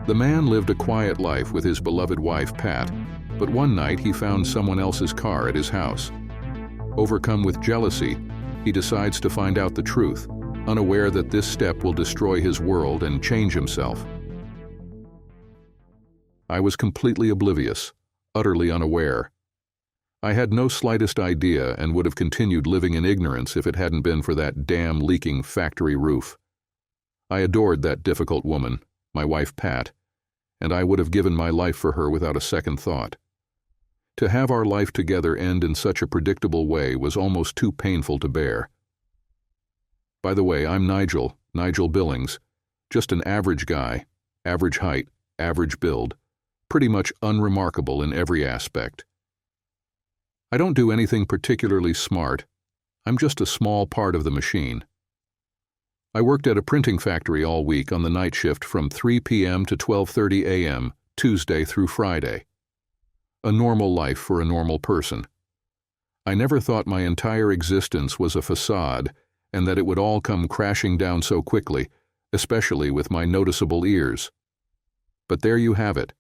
The man lived a quiet life with his beloved wife, Pat, but one night he found someone else's car at his house. Overcome with jealousy, he decides to find out the truth, unaware that this step will destroy his world and change himself. I was completely oblivious, utterly unaware. I had no slightest idea and would have continued living in ignorance if it hadn't been for that damn leaking factory roof. I adored that difficult woman, my wife Pat, and I would have given my life for her without a second thought. To have our life together end in such a predictable way was almost too painful to bear. By the way, I'm Nigel Billings, just an average guy, average height, average build, pretty much unremarkable in every aspect. I don't do anything particularly smart. I'm just a small part of the machine. I worked at a printing factory all week on the night shift from 3 p.m. to 12:30 a.m., Tuesday through Friday. A normal life for a normal person. I never thought my entire existence was a facade and that it would all come crashing down so quickly, especially with my noticeable ears. But there you have it.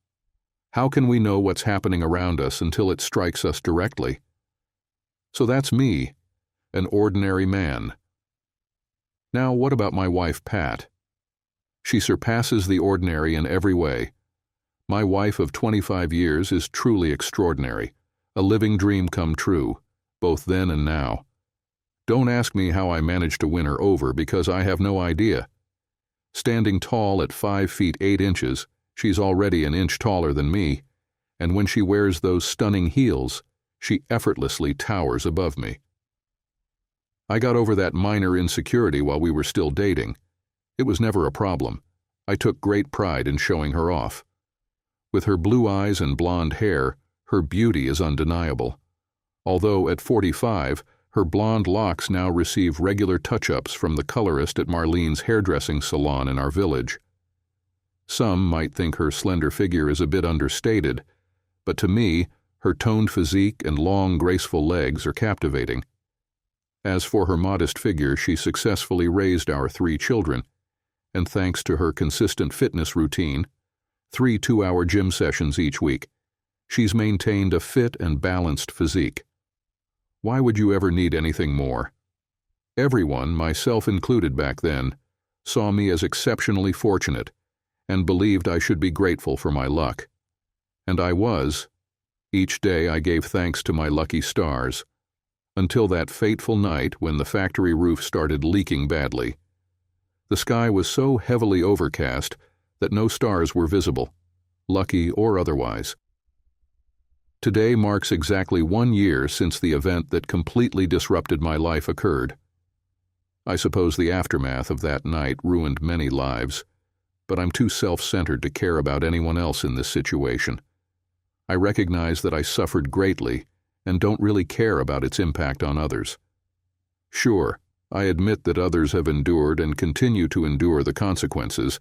How can we know what's happening around us until it strikes us directly? So that's me, an ordinary man. Now, what about my wife, Pat? She surpasses the ordinary in every way. My wife of 25 years is truly extraordinary, a living dream come true, both then and now. Don't ask me how I managed to win her over because I have no idea. Standing tall at 5 feet 8 inches, she's already an inch taller than me, and when she wears those stunning heels, she effortlessly towers above me. I got over that minor insecurity while we were still dating. It was never a problem. I took great pride in showing her off. With her blue eyes and blonde hair, her beauty is undeniable. Although at 45, her blonde locks now receive regular touch-ups from the colorist at Marlene's hairdressing salon in our village. Some might think her slender figure is a bit understated, but to me, her toned physique and long, graceful legs are captivating. As for her modest figure, she successfully raised our 3 children, and thanks to her consistent fitness routine, 3 two-hour gym sessions each week, she's maintained a fit and balanced physique. Why would you ever need anything more? Everyone, myself included back then, saw me as exceptionally fortunate and believed I should be grateful for my luck. And I was. Each day I gave thanks to my lucky stars, until that fateful night when the factory roof started leaking badly. The sky was so heavily overcast that no stars were visible, lucky or otherwise. Today marks exactly 1 year since the event that completely disrupted my life occurred. I suppose the aftermath of that night ruined many lives, but I'm too self-centered to care about anyone else in this situation. I recognize that I suffered greatly and don't really care about its impact on others. Sure, I admit that others have endured and continue to endure the consequences,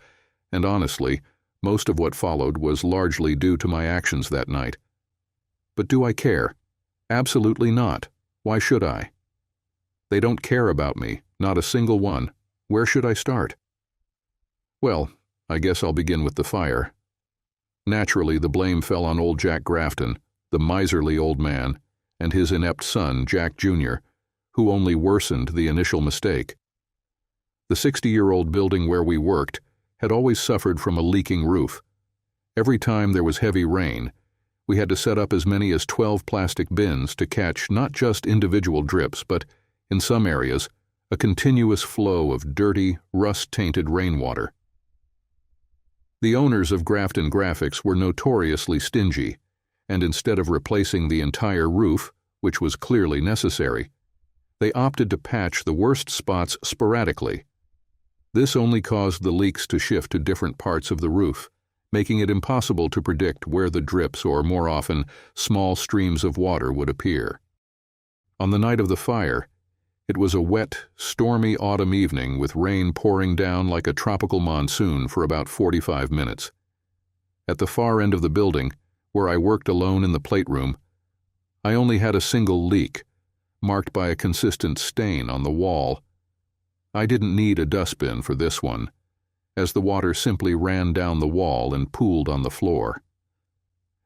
and honestly, most of what followed was largely due to my actions that night. But do I care? Absolutely not. Why should I? They don't care about me, not a single one. Where should I start? Well, I guess I'll begin with the fire. Naturally, the blame fell on old Jack Grafton, the miserly old man, and his inept son, Jack Jr., who only worsened the initial mistake. The 60-year-old building where we worked had always suffered from a leaking roof. Every time there was heavy rain, we had to set up as many as 12 plastic bins to catch not just individual drips, but, in some areas, a continuous flow of dirty, rust-tainted rainwater. The owners of Grafton Graphics were notoriously stingy, and instead of replacing the entire roof, which was clearly necessary, they opted to patch the worst spots sporadically. This only caused the leaks to shift to different parts of the roof, making it impossible to predict where the drips or, more often, small streams of water would appear. On the night of the fire, it was a wet, stormy autumn evening with rain pouring down like a tropical monsoon for about 45 minutes. At the far end of the building, where I worked alone in the plate room, I only had a single leak, marked by a consistent stain on the wall. I didn't need a dustbin for this one. as the water simply ran down the wall and pooled on the floor.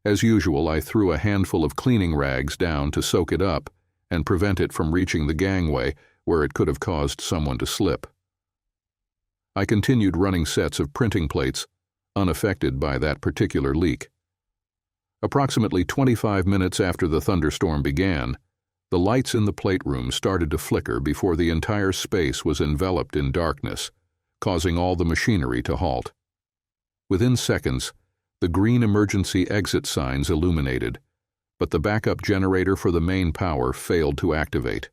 As usual, I threw a handful of cleaning rags down to soak it up and prevent it from reaching the gangway where it could have caused someone to slip. I continued running sets of printing plates, unaffected by that particular leak. Approximately 25 minutes after the thunderstorm began, the lights in the plate room started to flicker before the entire space was enveloped in darkness, causing all the machinery to halt. Within seconds, the green emergency exit signs illuminated, but the backup generator for the main power failed to activate.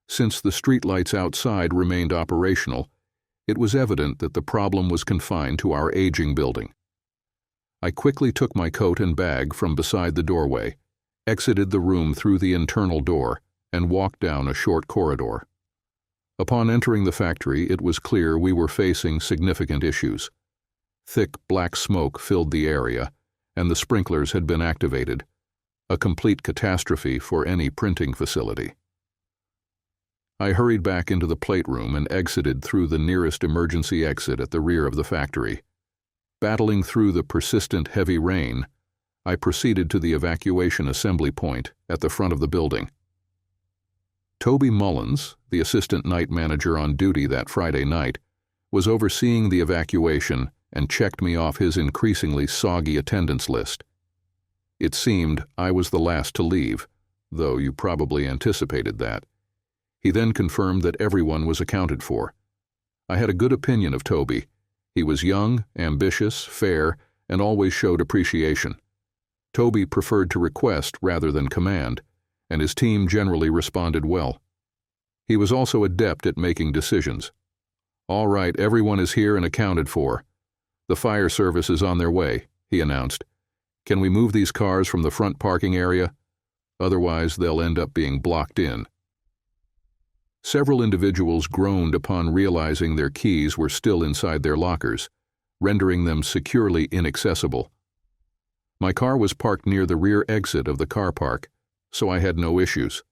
Since the streetlights outside remained operational, it was evident that the problem was confined to our aging building. I quickly took my coat and bag from beside the doorway, exited the room through the internal door, and walked down a short corridor. Upon entering the factory, it was clear we were facing significant issues. Thick black smoke filled the area, and the sprinklers had been activated, a complete catastrophe for any printing facility. I hurried back into the plate room and exited through the nearest emergency exit at the rear of the factory. Battling through the persistent heavy rain, I proceeded to the evacuation assembly point at the front of the building. Toby Mullins, the assistant night manager on duty that Friday night, was overseeing the evacuation and checked me off his increasingly soggy attendance list. It seemed I was the last to leave, though you probably anticipated that. He then confirmed that everyone was accounted for. I had a good opinion of Toby. He was young, ambitious, fair, and always showed appreciation. Toby preferred to request rather than command, and his team generally responded well. He was also adept at making decisions. "All right, everyone is here and accounted for. The fire service is on their way," he announced. "Can we move these cars from the front parking area? Otherwise, they'll end up being blocked in." Several individuals groaned upon realizing their keys were still inside their lockers, rendering them securely inaccessible. My car was parked near the rear exit of the car park, so I had no issues.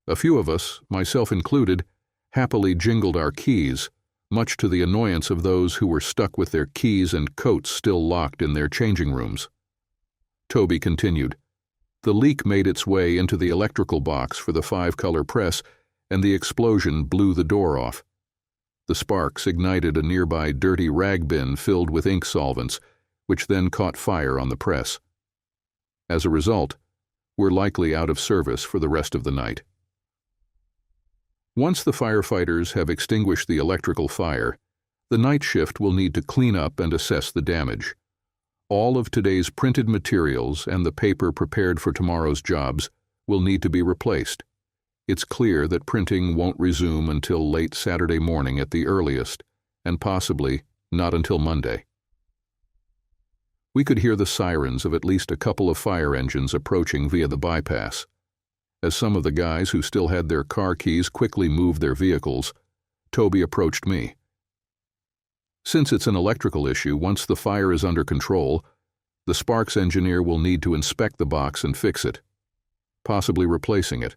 A few of us, myself included, happily jingled our keys, much to the annoyance of those who were stuck with their keys and coats still locked in their changing rooms. Toby continued. The leak made its way into the electrical box for the 5-color press, and the explosion blew the door off. The sparks ignited a nearby dirty rag bin filled with ink solvents, which then caught fire on the press. As a result, we're likely out of service for the rest of the night. Once the firefighters have extinguished the electrical fire, the night shift will need to clean up and assess the damage. All of today's printed materials and the paper prepared for tomorrow's jobs will need to be replaced. It's clear that printing won't resume until late Saturday morning at the earliest, and possibly not until Monday. We could hear the sirens of at least a couple of fire engines approaching via the bypass. As some of the guys who still had their car keys quickly moved their vehicles, Toby approached me. Since it's an electrical issue, once the fire is under control, the Sparks engineer will need to inspect the box and fix it, possibly replacing it.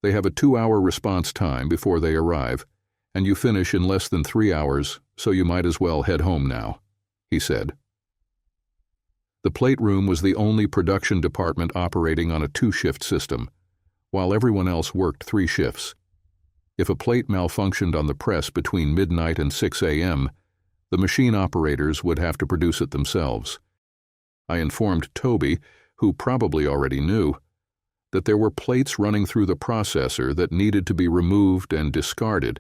They have a 2-hour response time before they arrive, and you finish in less than 3 hours, so you might as well head home now, he said. The plate room was the only production department operating on a 2-shift system, while everyone else worked 3 shifts. If a plate malfunctioned on the press between midnight and 6 a.m., the machine operators would have to produce it themselves. I informed Toby, who probably already knew, that there were plates running through the processor that needed to be removed and discarded,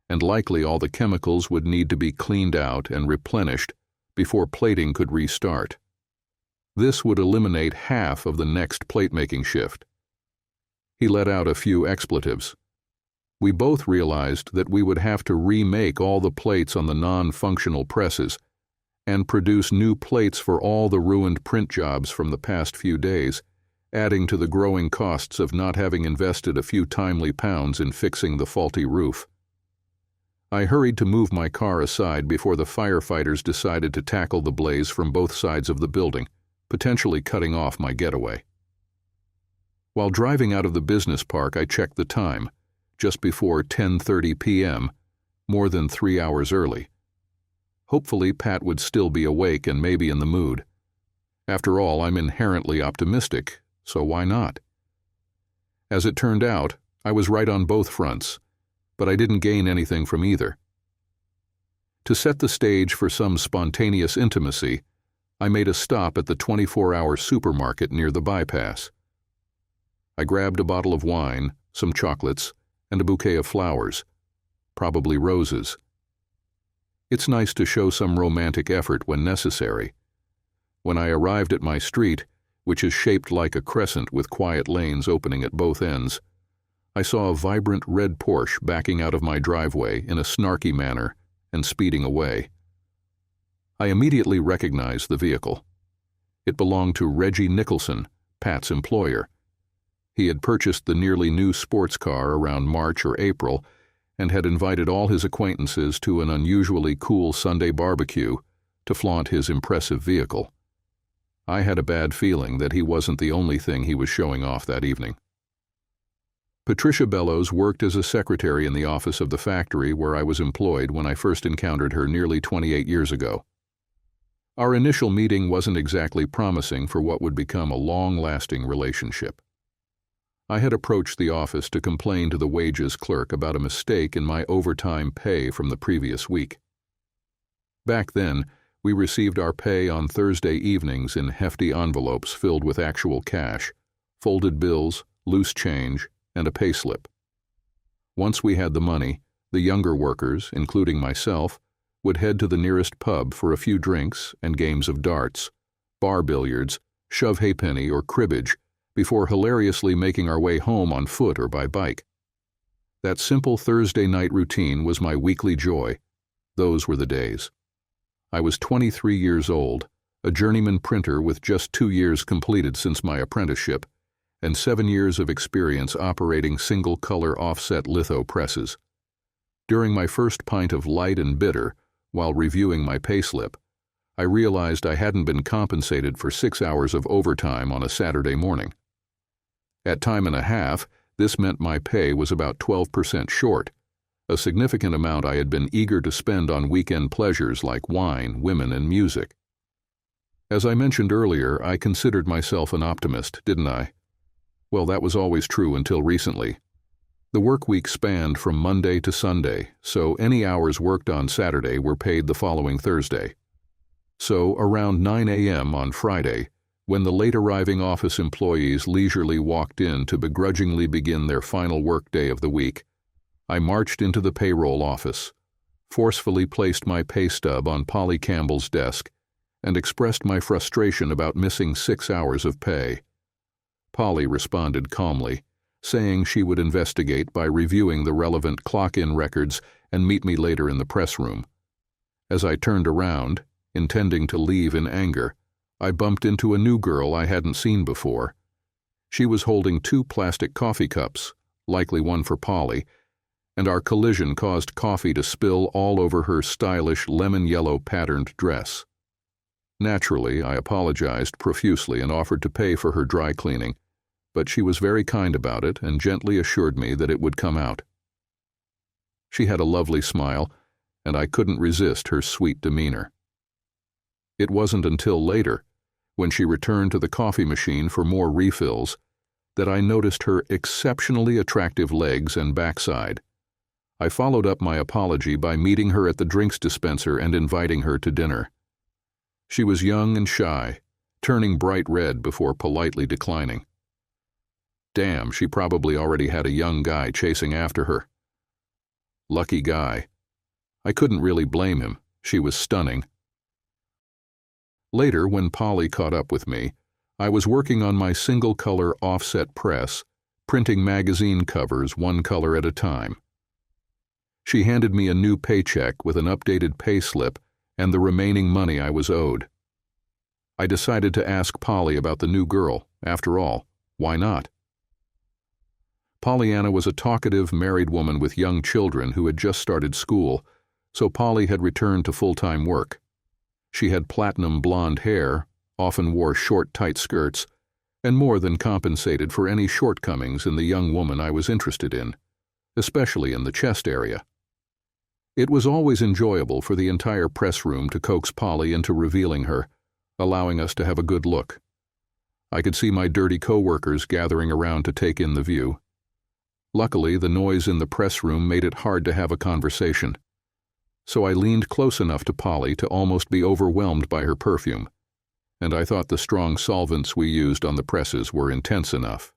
and likely all the chemicals would need to be cleaned out and replenished before plating could restart. This would eliminate half of the next plate-making shift. He let out a few expletives. We both realized that we would have to remake all the plates on the non-functional presses and produce new plates for all the ruined print jobs from the past few days, adding to the growing costs of not having invested a few timely pounds in fixing the faulty roof. I hurried to move my car aside before the firefighters decided to tackle the blaze from both sides of the building, potentially cutting off my getaway. While driving out of the business park, I checked the time, just before 10:30 p.m., more than 3 hours early. Hopefully, Pat would still be awake and maybe in the mood. After all, I'm inherently optimistic, so why not? As it turned out, I was right on both fronts, but I didn't gain anything from either. To set the stage for some spontaneous intimacy, I made a stop at the 24-hour supermarket near the bypass. I grabbed a bottle of wine, some chocolates, and a bouquet of flowers, probably roses. It's nice to show some romantic effort when necessary. When I arrived at my street, which is shaped like a crescent with quiet lanes opening at both ends, I saw a vibrant red Porsche backing out of my driveway in a snarky manner and speeding away. I immediately recognized the vehicle. It belonged to Reggie Nicholson, Pat's employer. He had purchased the nearly new sports car around March or April and had invited all his acquaintances to an unusually cool Sunday barbecue to flaunt his impressive vehicle. I had a bad feeling that he wasn't the only thing he was showing off that evening. Patricia Bellows worked as a secretary in the office of the factory where I was employed when I first encountered her nearly 28 years ago. Our initial meeting wasn't exactly promising for what would become a long-lasting relationship. I had approached the office to complain to the wages clerk about a mistake in my overtime pay from the previous week. Back then, we received our pay on Thursday evenings in hefty envelopes filled with actual cash, folded bills, loose change, and a payslip. Once we had the money, the younger workers, including myself, would head to the nearest pub for a few drinks and games of darts, bar billiards, shove halfpenny, or cribbage, before hilariously making our way home on foot or by bike. That simple Thursday night routine was my weekly joy. Those were the days. I was 23 years old, a journeyman printer with just 2 years completed since my apprenticeship, and 7 years of experience operating single-color offset litho presses. During my first pint of light and bitter, while reviewing my payslip, I realized I hadn't been compensated for 6 hours of overtime on a Saturday morning. At time and a half, this meant my pay was about 12% short, a significant amount I had been eager to spend on weekend pleasures like wine, women, and music. As I mentioned earlier, I considered myself an optimist, didn't I? Well, that was always true until recently. The work week spanned from Monday to Sunday, so any hours worked on Saturday were paid the following Thursday. So, around 9 a.m. on Friday, when the late-arriving office employees leisurely walked in to begrudgingly begin their final workday of the week, I marched into the payroll office, forcefully placed my pay stub on Polly Campbell's desk, and expressed my frustration about missing 6 hours of pay. Polly responded calmly, saying she would investigate by reviewing the relevant clock-in records and meet me later in the press room. As I turned around, intending to leave in anger, I bumped into a new girl I hadn't seen before. She was holding 2 plastic coffee cups, likely one for Polly, and our collision caused coffee to spill all over her stylish lemon-yellow patterned dress. Naturally, I apologized profusely and offered to pay for her dry cleaning, but she was very kind about it and gently assured me that it would come out. She had a lovely smile, and I couldn't resist her sweet demeanor. It wasn't until later, when she returned to the coffee machine for more refills, that I noticed her exceptionally attractive legs and backside. I followed up my apology by meeting her at the drinks dispenser and inviting her to dinner. She was young and shy, turning bright red before politely declining. Damn, she probably already had a young guy chasing after her. Lucky guy. I couldn't really blame him. She was stunning. Later, when Polly caught up with me, I was working on my single-color offset press, printing magazine covers one color at a time. She handed me a new paycheck with an updated pay slip and the remaining money I was owed. I decided to ask Polly about the new girl. After all, why not? Pollyanna was a talkative, married woman with young children who had just started school, so Polly had returned to full-time work. She had platinum blonde hair, often wore short, tight skirts, and more than compensated for any shortcomings in the young woman I was interested in, especially in the chest area. It was always enjoyable for the entire press room to coax Polly into revealing her, allowing us to have a good look. I could see my dirty co-workers gathering around to take in the view. Luckily, the noise in the press room made it hard to have a conversation, so I leaned close enough to Polly to almost be overwhelmed by her perfume, and I thought the strong solvents we used on the presses were intense enough.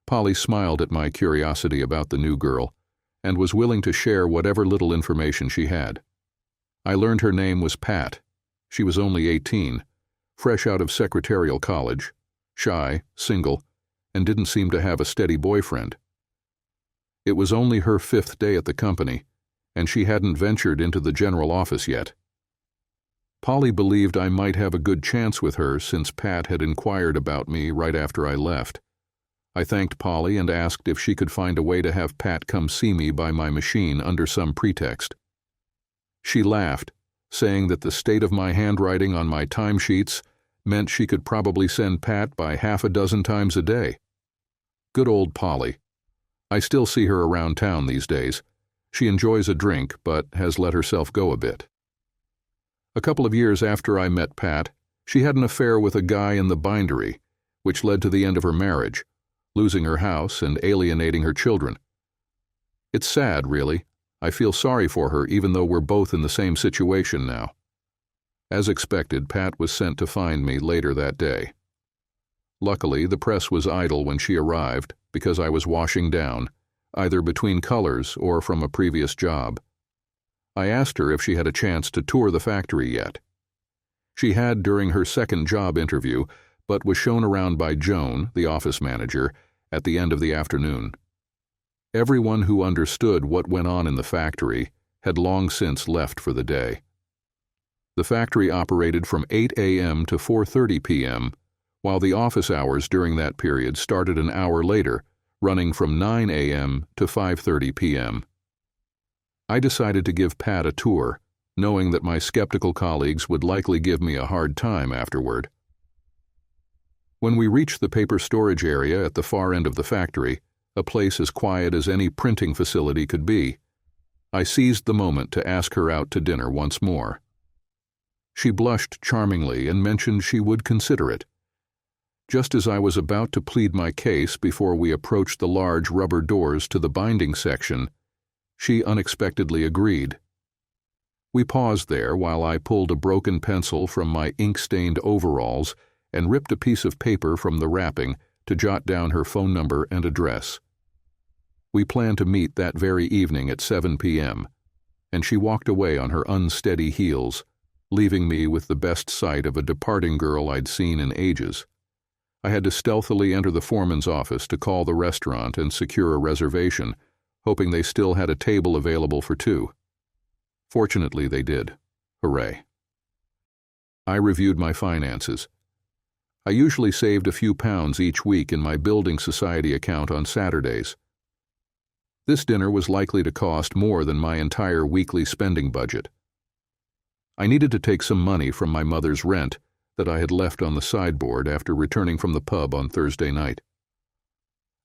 Polly smiled at my curiosity about the new girl and was willing to share whatever little information she had. I learned her name was Pat. She was only 18, fresh out of secretarial college, shy, single, and didn't seem to have a steady boyfriend. It was only her 5th day at the company, and she hadn't ventured into the general office yet. Polly believed I might have a good chance with her since Pat had inquired about me right after I left. I thanked Polly and asked if she could find a way to have Pat come see me by my machine under some pretext. She laughed, saying that the state of my handwriting on my timesheets meant she could probably send Pat by 6 times a day. Good old Polly. I still see her around town these days. She enjoys a drink, but has let herself go a bit. A couple of years after I met Pat, she had an affair with a guy in the bindery, which led to the end of her marriage, losing her house and alienating her children. It's sad, really. I feel sorry for her even though we're both in the same situation now. As expected, Pat was sent to find me later that day. Luckily, the press was idle when she arrived because I was washing down, either between colors or from a previous job. I asked her if she had a chance to tour the factory yet. She had during her second job interview, but was shown around by Joan, the office manager, at the end of the afternoon. Everyone who understood what went on in the factory had long since left for the day. The factory operated from 8 a.m. to 4:30 p.m., while the office hours during that period started an hour later, running from 9 a.m. to 5:30 p.m. I decided to give Pat a tour, knowing that my skeptical colleagues would likely give me a hard time afterward. When we reached the paper storage area at the far end of the factory, a place as quiet as any printing facility could be, I seized the moment to ask her out to dinner once more. She blushed charmingly and mentioned she would consider it. Just as I was about to plead my case before we approached the large rubber doors to the binding section, she unexpectedly agreed. We paused there while I pulled a broken pencil from my ink-stained overalls and ripped a piece of paper from the wrapping to jot down her phone number and address. We planned to meet that very evening at 7 p.m., and she walked away on her unsteady heels, leaving me with the best sight of a departing girl I'd seen in ages. I had to stealthily enter the foreman's office to call the restaurant and secure a reservation, hoping they still had a table available for 2. Fortunately, they did. Hooray. I reviewed my finances. I usually saved a few pounds each week in my building society account on Saturdays. This dinner was likely to cost more than my entire weekly spending budget. I needed to take some money from my mother's rent that I had left on the sideboard after returning from the pub on Thursday night.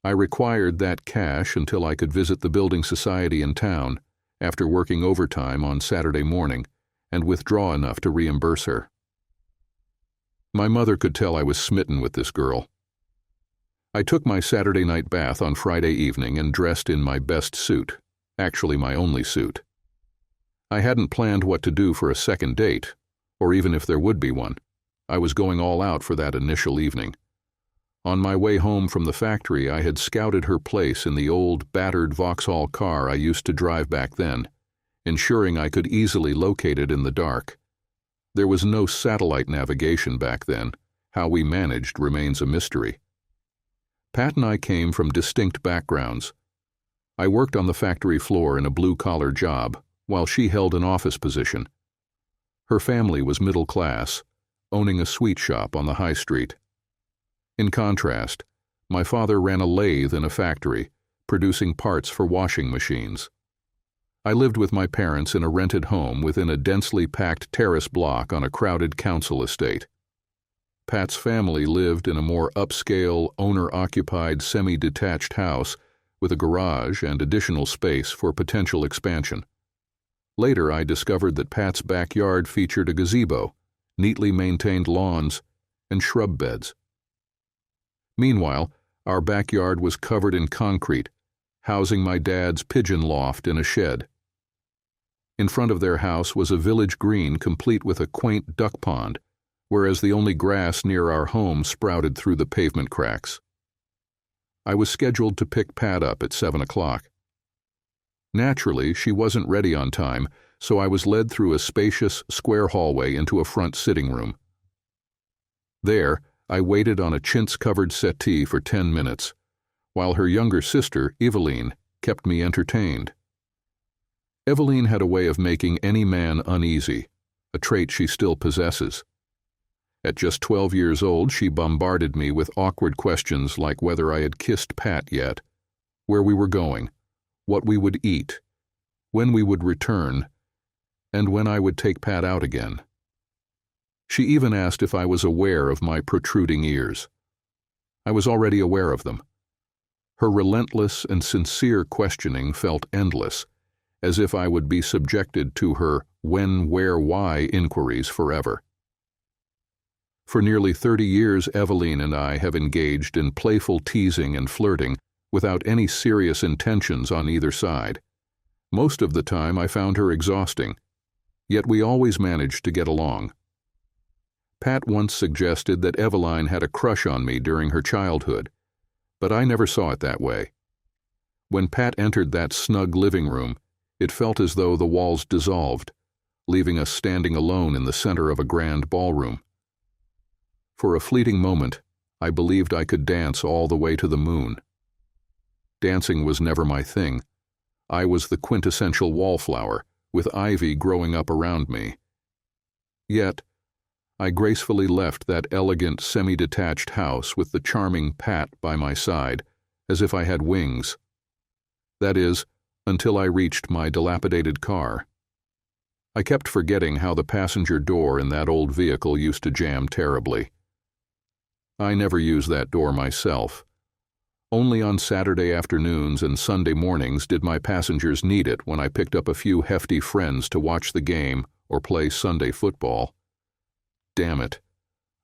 I required that cash until I could visit the building society in town after working overtime on Saturday morning and withdraw enough to reimburse her. My mother could tell I was smitten with this girl. I took my Saturday night bath on Friday evening and dressed in my best suit, actually my only suit. I hadn't planned what to do for a second date, or even if there would be one. I was going all out for that initial evening. On my way home from the factory, I had scouted her place in the old, battered Vauxhall car I used to drive back then, ensuring I could easily locate it in the dark. There was no satellite navigation back then. How we managed remains a mystery. Pat and I came from distinct backgrounds. I worked on the factory floor in a blue-collar job, while she held an office position. Her family was middle class, owning a sweet shop on the high street. In contrast, my father ran a lathe in a factory, producing parts for washing machines. I lived with my parents in a rented home within a densely packed terrace block on a crowded council estate. Pat's family lived in a more upscale, owner-occupied, semi-detached house with a garage and additional space for potential expansion. Later, I discovered that Pat's backyard featured a gazebo, neatly maintained lawns, and shrub beds. Meanwhile, our backyard was covered in concrete, housing my dad's pigeon loft in a shed. In front of their house was a village green complete with a quaint duck pond, whereas the only grass near our home sprouted through the pavement cracks. I was scheduled to pick Pat up at 7 o'clock. Naturally, she wasn't ready on time, so I was led through a spacious, square hallway into a front sitting room. There, I waited on a chintz-covered settee for 10 minutes, while her younger sister, Evie, kept me entertained. Evie had a way of making any man uneasy, a trait she still possesses. At just 12 years old, she bombarded me with awkward questions like whether I had kissed Pat yet, where we were going, what we would eat, when we would return, and when I would take Pat out again. She even asked if I was aware of my protruding ears. I was already aware of them. Her relentless and sincere questioning felt endless, as if I would be subjected to her when, where, why inquiries forever. For nearly 30 years, Evie and I have engaged in playful teasing and flirting without any serious intentions on either side. Most of the time I found her exhausting, yet we always managed to get along. Pat once suggested that Evie had a crush on me during her childhood, but I never saw it that way. When Pat entered that snug living room, it felt as though the walls dissolved, leaving us standing alone in the center of a grand ballroom. For a fleeting moment, I believed I could dance all the way to the moon. Dancing was never my thing. I was the quintessential wallflower, with ivy growing up around me. Yet, I gracefully left that elegant, semi-detached house with the charming Pat by my side, as if I had wings. That is, until I reached my dilapidated car. I kept forgetting how the passenger door in that old vehicle used to jam terribly. I never used that door myself. Only on Saturday afternoons and Sunday mornings did my passengers need it when I picked up a few hefty friends to watch the game or play Sunday football. Damn it.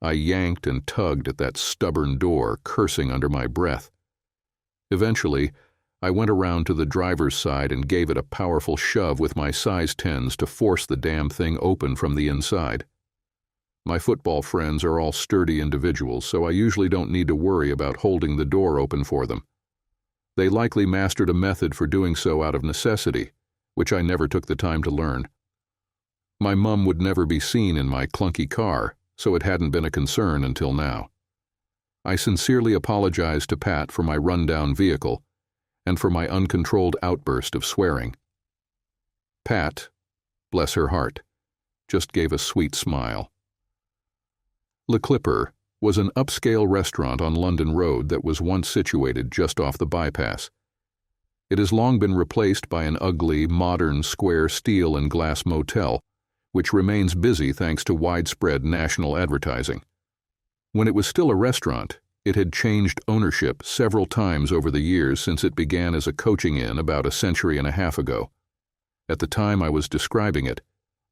I yanked and tugged at that stubborn door, cursing under my breath. Eventually, I went around to the driver's side and gave it a powerful shove with my size 10s to force the damn thing open from the inside. My football friends are all sturdy individuals, so I usually don't need to worry about holding the door open for them. They likely mastered a method for doing so out of necessity, which I never took the time to learn. My mum would never be seen in my clunky car, so it hadn't been a concern until now. I sincerely apologized to Pat for my run-down vehicle and for my uncontrolled outburst of swearing. Pat, bless her heart, just gave a sweet smile. Le Clipper was an upscale restaurant on London Road that was once situated just off the bypass. It has long been replaced by an ugly, modern, square steel and glass motel, which remains busy thanks to widespread national advertising. When it was still a restaurant, it had changed ownership several times over the years since it began as a coaching inn about a century and a half ago. At the time I was describing it,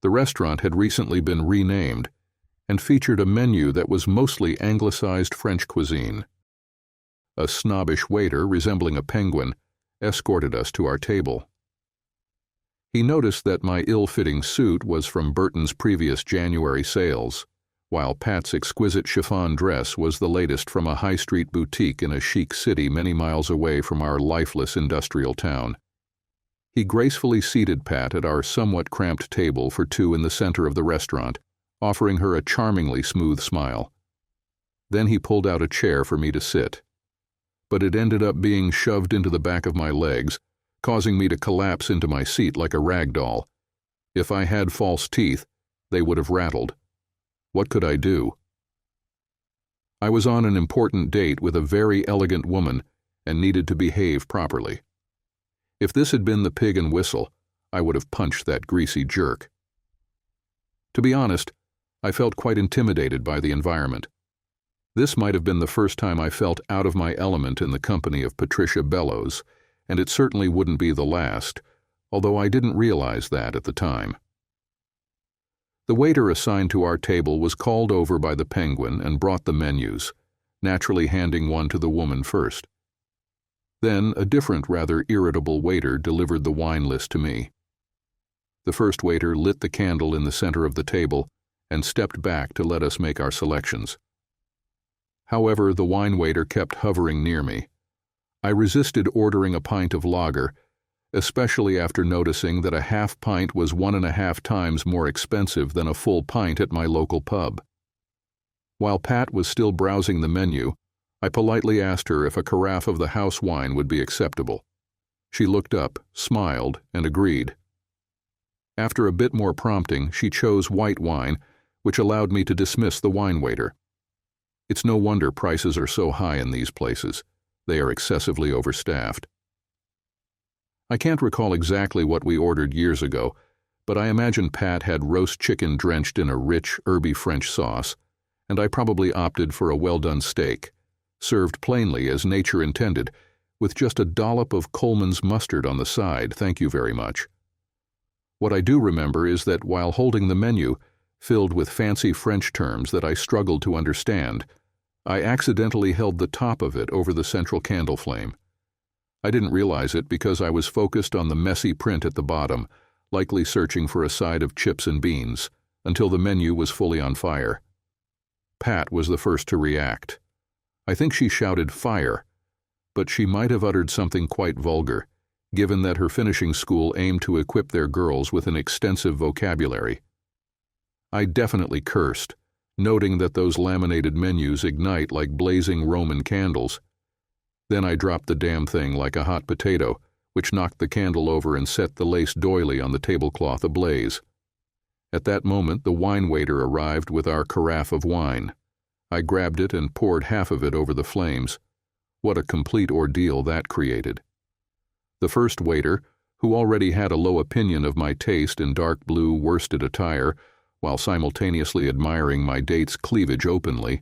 the restaurant had recently been renamed and featured a menu that was mostly anglicized French cuisine. A snobbish waiter, resembling a penguin, escorted us to our table. He noticed that my ill-fitting suit was from Burton's previous January sales, while Pat's exquisite chiffon dress was the latest from a high-street boutique in a chic city many miles away from our lifeless industrial town. He gracefully seated Pat at our somewhat cramped table for two in the center of the restaurant, offering her a charmingly smooth smile. Then he pulled out a chair for me to sit. But it ended up being shoved into the back of my legs, causing me to collapse into my seat like a rag doll. If I had false teeth, they would have rattled. What could I do? I was on an important date with a very elegant woman and needed to behave properly. If this had been the Pig and Whistle, I would have punched that greasy jerk. To be honest, I felt quite intimidated by the environment. This might have been the first time I felt out of my element in the company of Patricia Bellows, and it certainly wouldn't be the last, although I didn't realize that at the time. The waiter assigned to our table was called over by the Penguin and brought the menus, naturally handing one to the woman first. Then a different, rather irritable waiter delivered the wine list to me. The first waiter lit the candle in the center of the table and stepped back to let us make our selections. However, the wine waiter kept hovering near me. I resisted ordering a pint of lager, especially after noticing that a half pint was 1.5 times more expensive than a full pint at my local pub. While Pat was still browsing the menu, I politely asked her if a carafe of the house wine would be acceptable. She looked up, smiled, and agreed. After a bit more prompting, she chose white wine, which allowed me to dismiss the wine waiter. It's no wonder prices are so high in these places. They are excessively overstaffed. I can't recall exactly what we ordered years ago, but I imagine Pat had roast chicken drenched in a rich, herby French sauce, and I probably opted for a well-done steak, served plainly as nature intended, with just a dollop of Coleman's mustard on the side, thank you very much. What I do remember is that while holding the menu, filled with fancy French terms that I struggled to understand, I accidentally held the top of it over the central candle flame. I didn't realize it because I was focused on the messy print at the bottom, likely searching for a side of chips and beans, until the menu was fully on fire. Pat was the first to react. I think she shouted "fire," but she might have uttered something quite vulgar, given that her finishing school aimed to equip their girls with an extensive vocabulary. I definitely cursed, noting that those laminated menus ignite like blazing Roman candles. Then I dropped the damn thing like a hot potato, which knocked the candle over and set the lace doily on the tablecloth ablaze. At that moment, the wine waiter arrived with our carafe of wine. I grabbed it and poured half of it over the flames. What a complete ordeal that created. The first waiter, who already had a low opinion of my taste in dark blue worsted attire, while simultaneously admiring my date's cleavage openly,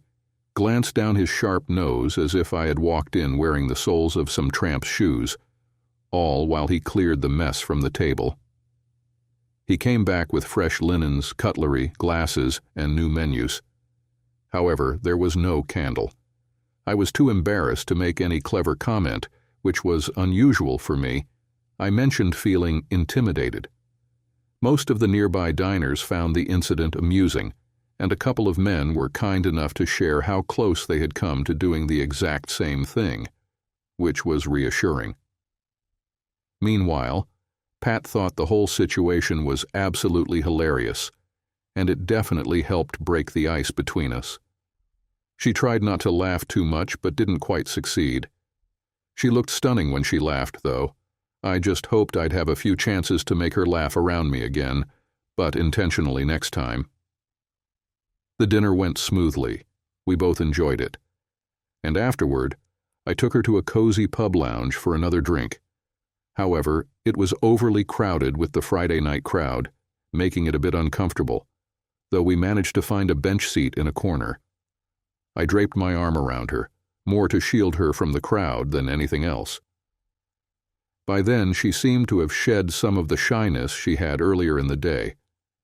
glanced down his sharp nose as if I had walked in wearing the soles of some tramp's shoes, all while he cleared the mess from the table. He came back with fresh linens, cutlery, glasses, and new menus. However, there was no candle. I was too embarrassed to make any clever comment, which was unusual for me. I mentioned feeling intimidated. Most of the nearby diners found the incident amusing, and a couple of men were kind enough to share how close they had come to doing the exact same thing, which was reassuring. Meanwhile, Pat thought the whole situation was absolutely hilarious, and it definitely helped break the ice between us. She tried not to laugh too much, but didn't quite succeed. She looked stunning when she laughed, though. I just hoped I'd have a few chances to make her laugh around me again, but intentionally next time. The dinner went smoothly. We both enjoyed it. And afterward, I took her to a cozy pub lounge for another drink. However, it was overly crowded with the Friday night crowd, making it a bit uncomfortable, though we managed to find a bench seat in a corner. I draped my arm around her, more to shield her from the crowd than anything else. By then, she seemed to have shed some of the shyness she had earlier in the day,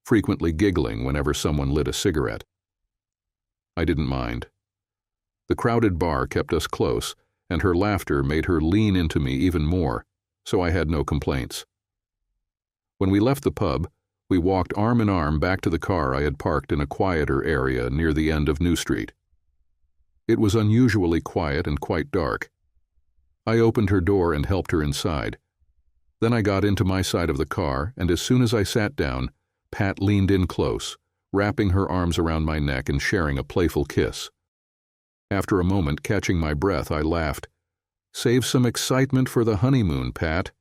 frequently giggling whenever someone lit a cigarette. I didn't mind. The crowded bar kept us close, and her laughter made her lean into me even more, so I had no complaints. When we left the pub, we walked arm in arm back to the car I had parked in a quieter area near the end of New Street. It was unusually quiet and quite dark. I opened her door and helped her inside. Then I got into my side of the car, and as soon as I sat down, Pat leaned in close, wrapping her arms around my neck and sharing a playful kiss. After a moment, catching my breath, I laughed. "Save some excitement for the honeymoon, Pat."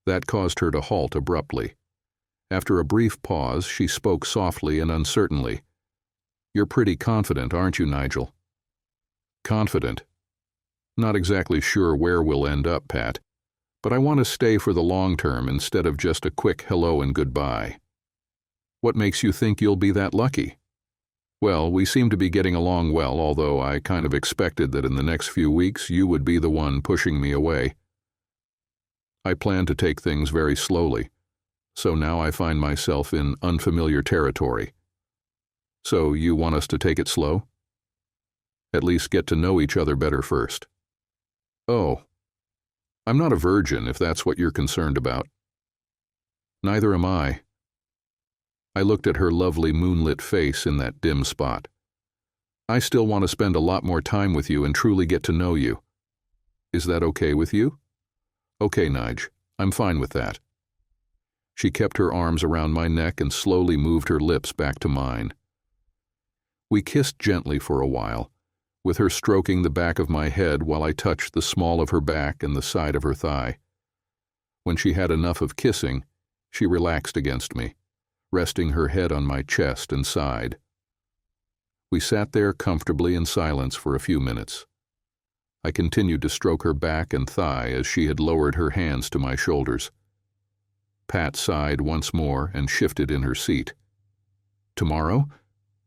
That caused her to halt abruptly. After a brief pause, she spoke softly and uncertainly. "You're pretty confident, aren't you, Nigel?" "Confident? Not exactly sure where we'll end up, Pat, but I want to stay for the long term instead of just a quick hello and goodbye." "What makes you think you'll be that lucky?" "Well, we seem to be getting along well, although I kind of expected that in the next few weeks you would be the one pushing me away." I planned to take things very slowly, so now I find myself in unfamiliar territory. So you want us to take it slow? At least get to know each other better first. Oh, I'm not a virgin if that's what you're concerned about. Neither am I. I looked at her lovely moonlit face in that dim spot. I still want to spend a lot more time with you and truly get to know you. Is that okay with you? Okay, Nige, I'm fine with that. She kept her arms around my neck and slowly moved her lips back to mine. We kissed gently for a while, with her stroking the back of my head while I touched the small of her back and the side of her thigh. When she had enough of kissing, she relaxed against me, resting her head on my chest and side. We sat there comfortably in silence for a few minutes. I continued to stroke her back and thigh as she had lowered her hands to my shoulders. Pat sighed once more and shifted in her seat. Tomorrow?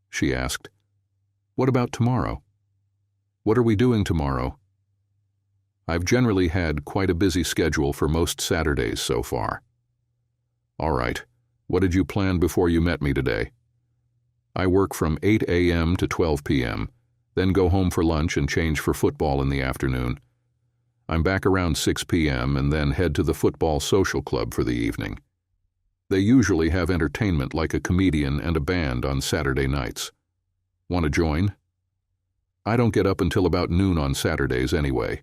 She asked. What about tomorrow? What are we doing tomorrow? I've generally had quite a busy schedule for most Saturdays so far. All right, what did you plan before you met me today? I work from 8 a.m. to 12 p.m., then go home for lunch and change for football in the afternoon. I'm back around 6 p.m. and then head to the football social club for the evening. They usually have entertainment like a comedian and a band on Saturday nights. Want to join? I don't get up until about noon on Saturdays anyway.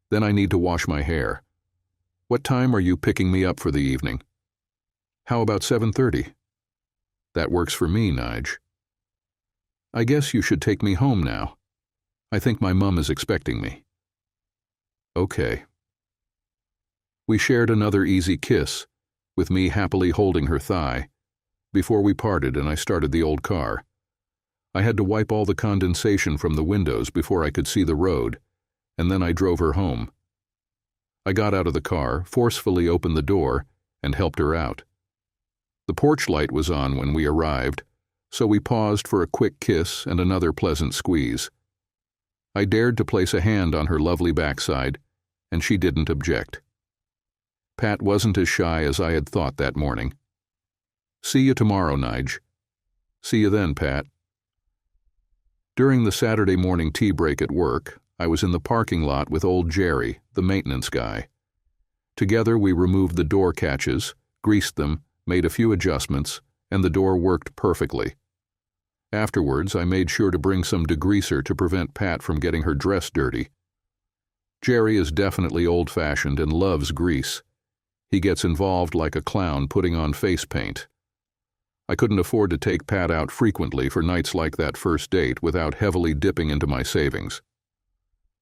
Then I need to wash my hair. What time are you picking me up for the evening? How about 7:30? That works for me, Nige. I guess you should take me home now. I think my mum is expecting me. Okay. We shared another easy kiss, with me happily holding her thigh, before we parted and I started the old car. I had to wipe all the condensation from the windows before I could see the road, and then I drove her home. I got out of the car, forcefully opened the door, and helped her out. The porch light was on when we arrived, so we paused for a quick kiss and another pleasant squeeze. I dared to place a hand on her lovely backside, and she didn't object. Pat wasn't as shy as I had thought that morning. See you tomorrow, Nige. See you then, Pat. During the Saturday morning tea break at work, I was in the parking lot with old Jerry, the maintenance guy. Together we removed the door catches, greased them, made a few adjustments, and the door worked perfectly. Afterwards, I made sure to bring some degreaser to prevent Pat from getting her dress dirty. Jerry is definitely old-fashioned and loves grease. He gets involved like a clown putting on face paint. I couldn't afford to take Pat out frequently for nights like that first date without heavily dipping into my savings.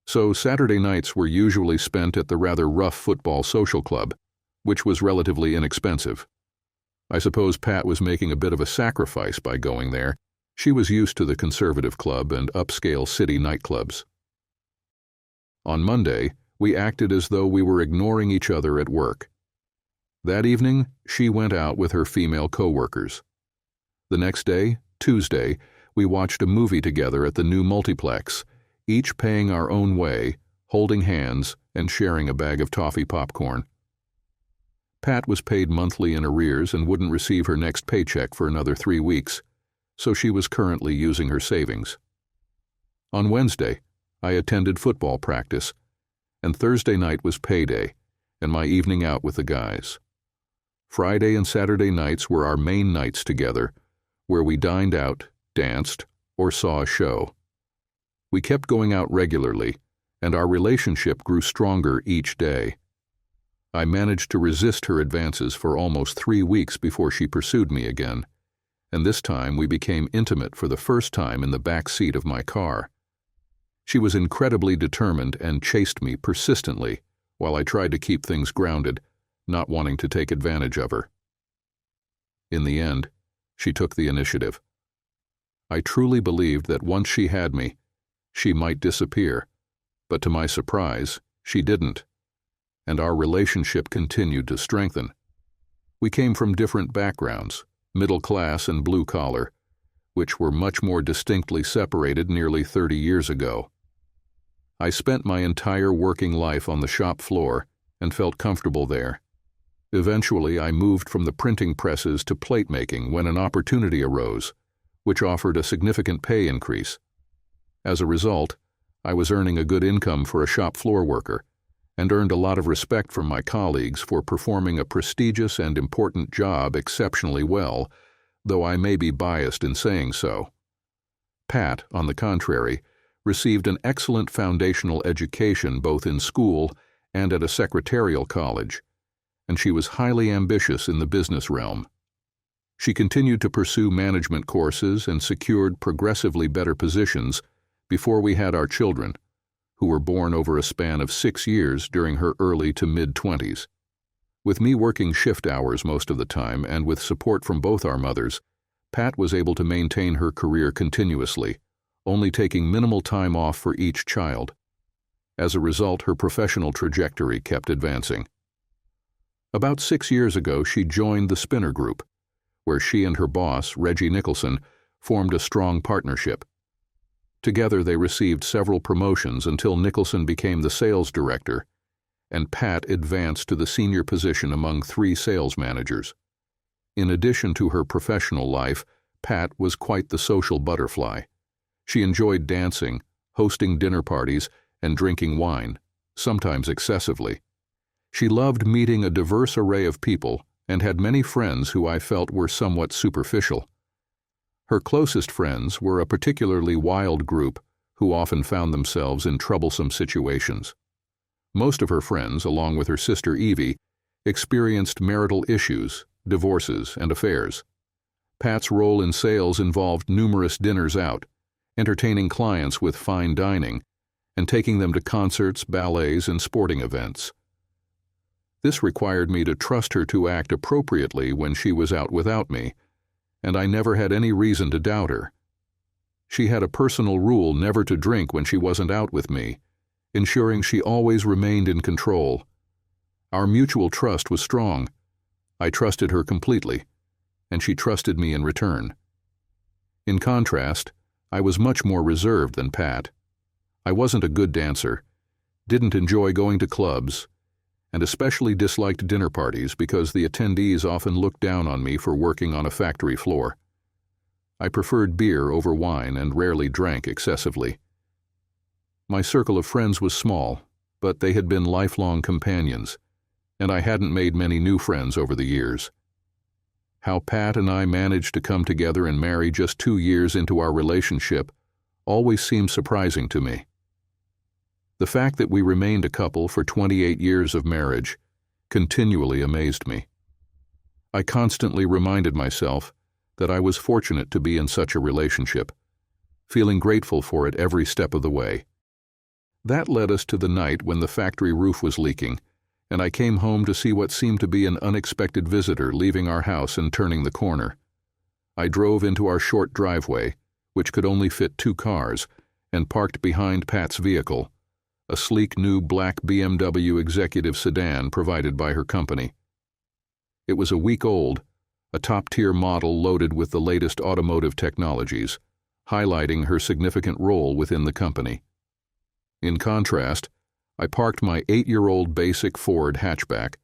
So Saturday nights were usually spent at the rather rough football social club, which was relatively inexpensive. I suppose Pat was making a bit of a sacrifice by going there. She was used to the conservative club and upscale city nightclubs. On Monday, we acted as though we were ignoring each other at work. That evening, she went out with her female coworkers. The next day, Tuesday, we watched a movie together at the new multiplex, each paying our own way, holding hands, and sharing a bag of toffee popcorn. Pat was paid monthly in arrears and wouldn't receive her next paycheck for another 3 weeks, so she was currently using her savings. On Wednesday, I attended football practice, and Thursday night was payday, and my evening out with the guys. Friday and Saturday nights were our main nights together, where we dined out, danced, or saw a show. We kept going out regularly, and our relationship grew stronger each day. I managed to resist her advances for almost 3 weeks before she pursued me again, and this time we became intimate for the first time in the back seat of my car. She was incredibly determined and chased me persistently while I tried to keep things grounded, not wanting to take advantage of her. In the end, she took the initiative. I truly believed that once she had me, she might disappear, but to my surprise, she didn't, and our relationship continued to strengthen. We came from different backgrounds, middle class and blue collar, which were much more distinctly separated nearly 30 years ago. I spent my entire working life on the shop floor, and felt comfortable there. Eventually, I moved from the printing presses to plate making when an opportunity arose, which offered a significant pay increase. As a result, I was earning a good income for a shop floor worker and earned a lot of respect from my colleagues for performing a prestigious and important job exceptionally well, though I may be biased in saying so. Pat, on the contrary, received an excellent foundational education both in school and at a secretarial college, and she was highly ambitious in the business realm. She continued to pursue management courses and secured progressively better positions before we had our children, who were born over a span of 6 years during her early to mid-20s. With me working shift hours most of the time and with support from both our mothers, Pat was able to maintain her career continuously, only taking minimal time off for each child. As a result, her professional trajectory kept advancing. About 6 years ago, she joined the Spinner Group, where she and her boss, Reggie Nicholson, formed a strong partnership. Together, they received several promotions until Nicholson became the sales director, and Pat advanced to the senior position among 3 sales managers. In addition to her professional life, Pat was quite the social butterfly. She enjoyed dancing, hosting dinner parties, and drinking wine, sometimes excessively. She loved meeting a diverse array of people and had many friends who I felt were somewhat superficial. Her closest friends were a particularly wild group who often found themselves in troublesome situations. Most of her friends, along with her sister Evie, experienced marital issues, divorces, and affairs. Pat's role in sales involved numerous dinners out, entertaining clients with fine dining, and taking them to concerts, ballets, and sporting events. This required me to trust her to act appropriately when she was out without me, and I never had any reason to doubt her. She had a personal rule never to drink when she wasn't out with me, ensuring she always remained in control. Our mutual trust was strong. I trusted her completely, and she trusted me in return. In contrast, I was much more reserved than Pat. I wasn't a good dancer, didn't enjoy going to clubs, and especially disliked dinner parties because the attendees often looked down on me for working on a factory floor. I preferred beer over wine and rarely drank excessively. My circle of friends was small, but they had been lifelong companions, and I hadn't made many new friends over the years. How Pat and I managed to come together and marry just 2 years into our relationship always seemed surprising to me. The fact that we remained a couple for 28 years of marriage continually amazed me. I constantly reminded myself that I was fortunate to be in such a relationship, feeling grateful for it every step of the way. That led us to the night when the factory roof was leaking, and I came home to see what seemed to be an unexpected visitor leaving our house and turning the corner. I drove into our short driveway, which could only fit 2 cars, and parked behind Pat's vehicle, a sleek new black BMW executive sedan provided by her company. It was a week old, a top-tier model loaded with the latest automotive technologies, highlighting her significant role within the company. In contrast, I parked my 8-year-old basic Ford hatchback,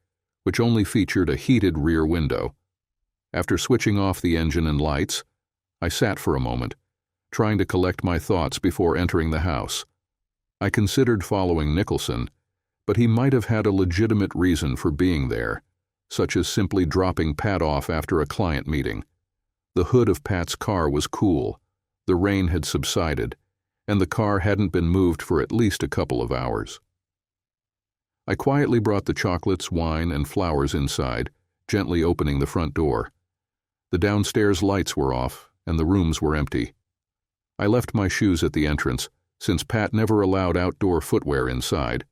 which only featured a heated rear window. After switching off the engine and lights, I sat for a moment, trying to collect my thoughts before entering the house. I considered following Nicholson, but he might have had a legitimate reason for being there, such as simply dropping Pat off after a client meeting. The hood of Pat's car was cool, the rain had subsided, and the car hadn't been moved for at least a couple of hours. I quietly brought the chocolates, wine, and flowers inside, gently opening the front door. The downstairs lights were off, and the rooms were empty. I left my shoes at the entrance, since Pat never allowed outdoor footwear inside.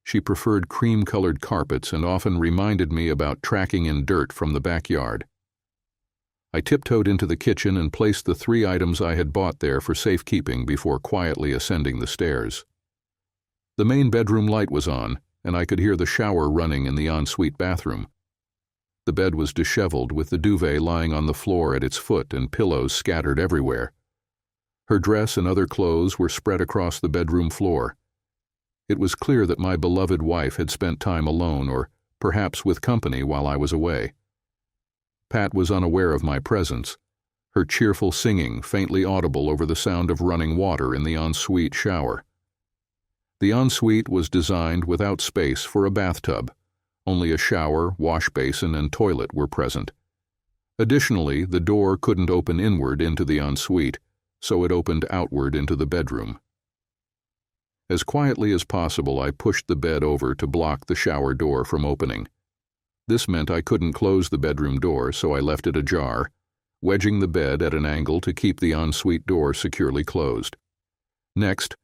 She preferred cream-colored carpets and often reminded me about tracking in dirt from the backyard. I tiptoed into the kitchen and placed the 3 items I had bought there for safekeeping before quietly ascending the stairs. The main bedroom light was on, and I could hear the shower running in the ensuite bathroom. The bed was disheveled, with the duvet lying on the floor at its foot and pillows scattered everywhere. Her dress and other clothes were spread across the bedroom floor. It was clear that my beloved wife had spent time alone or perhaps with company while I was away. Pat was unaware of my presence, her cheerful singing faintly audible over the sound of running water in the ensuite shower. The ensuite was designed without space for a bathtub. Only a shower, wash basin, and toilet were present. Additionally, the door couldn't open inward into the ensuite, so it opened outward into the bedroom. As quietly as possible, I pushed the bed over to block the shower door from opening. This meant I couldn't close the bedroom door, so I left it ajar, wedging the bed at an angle to keep the ensuite door securely closed. Next,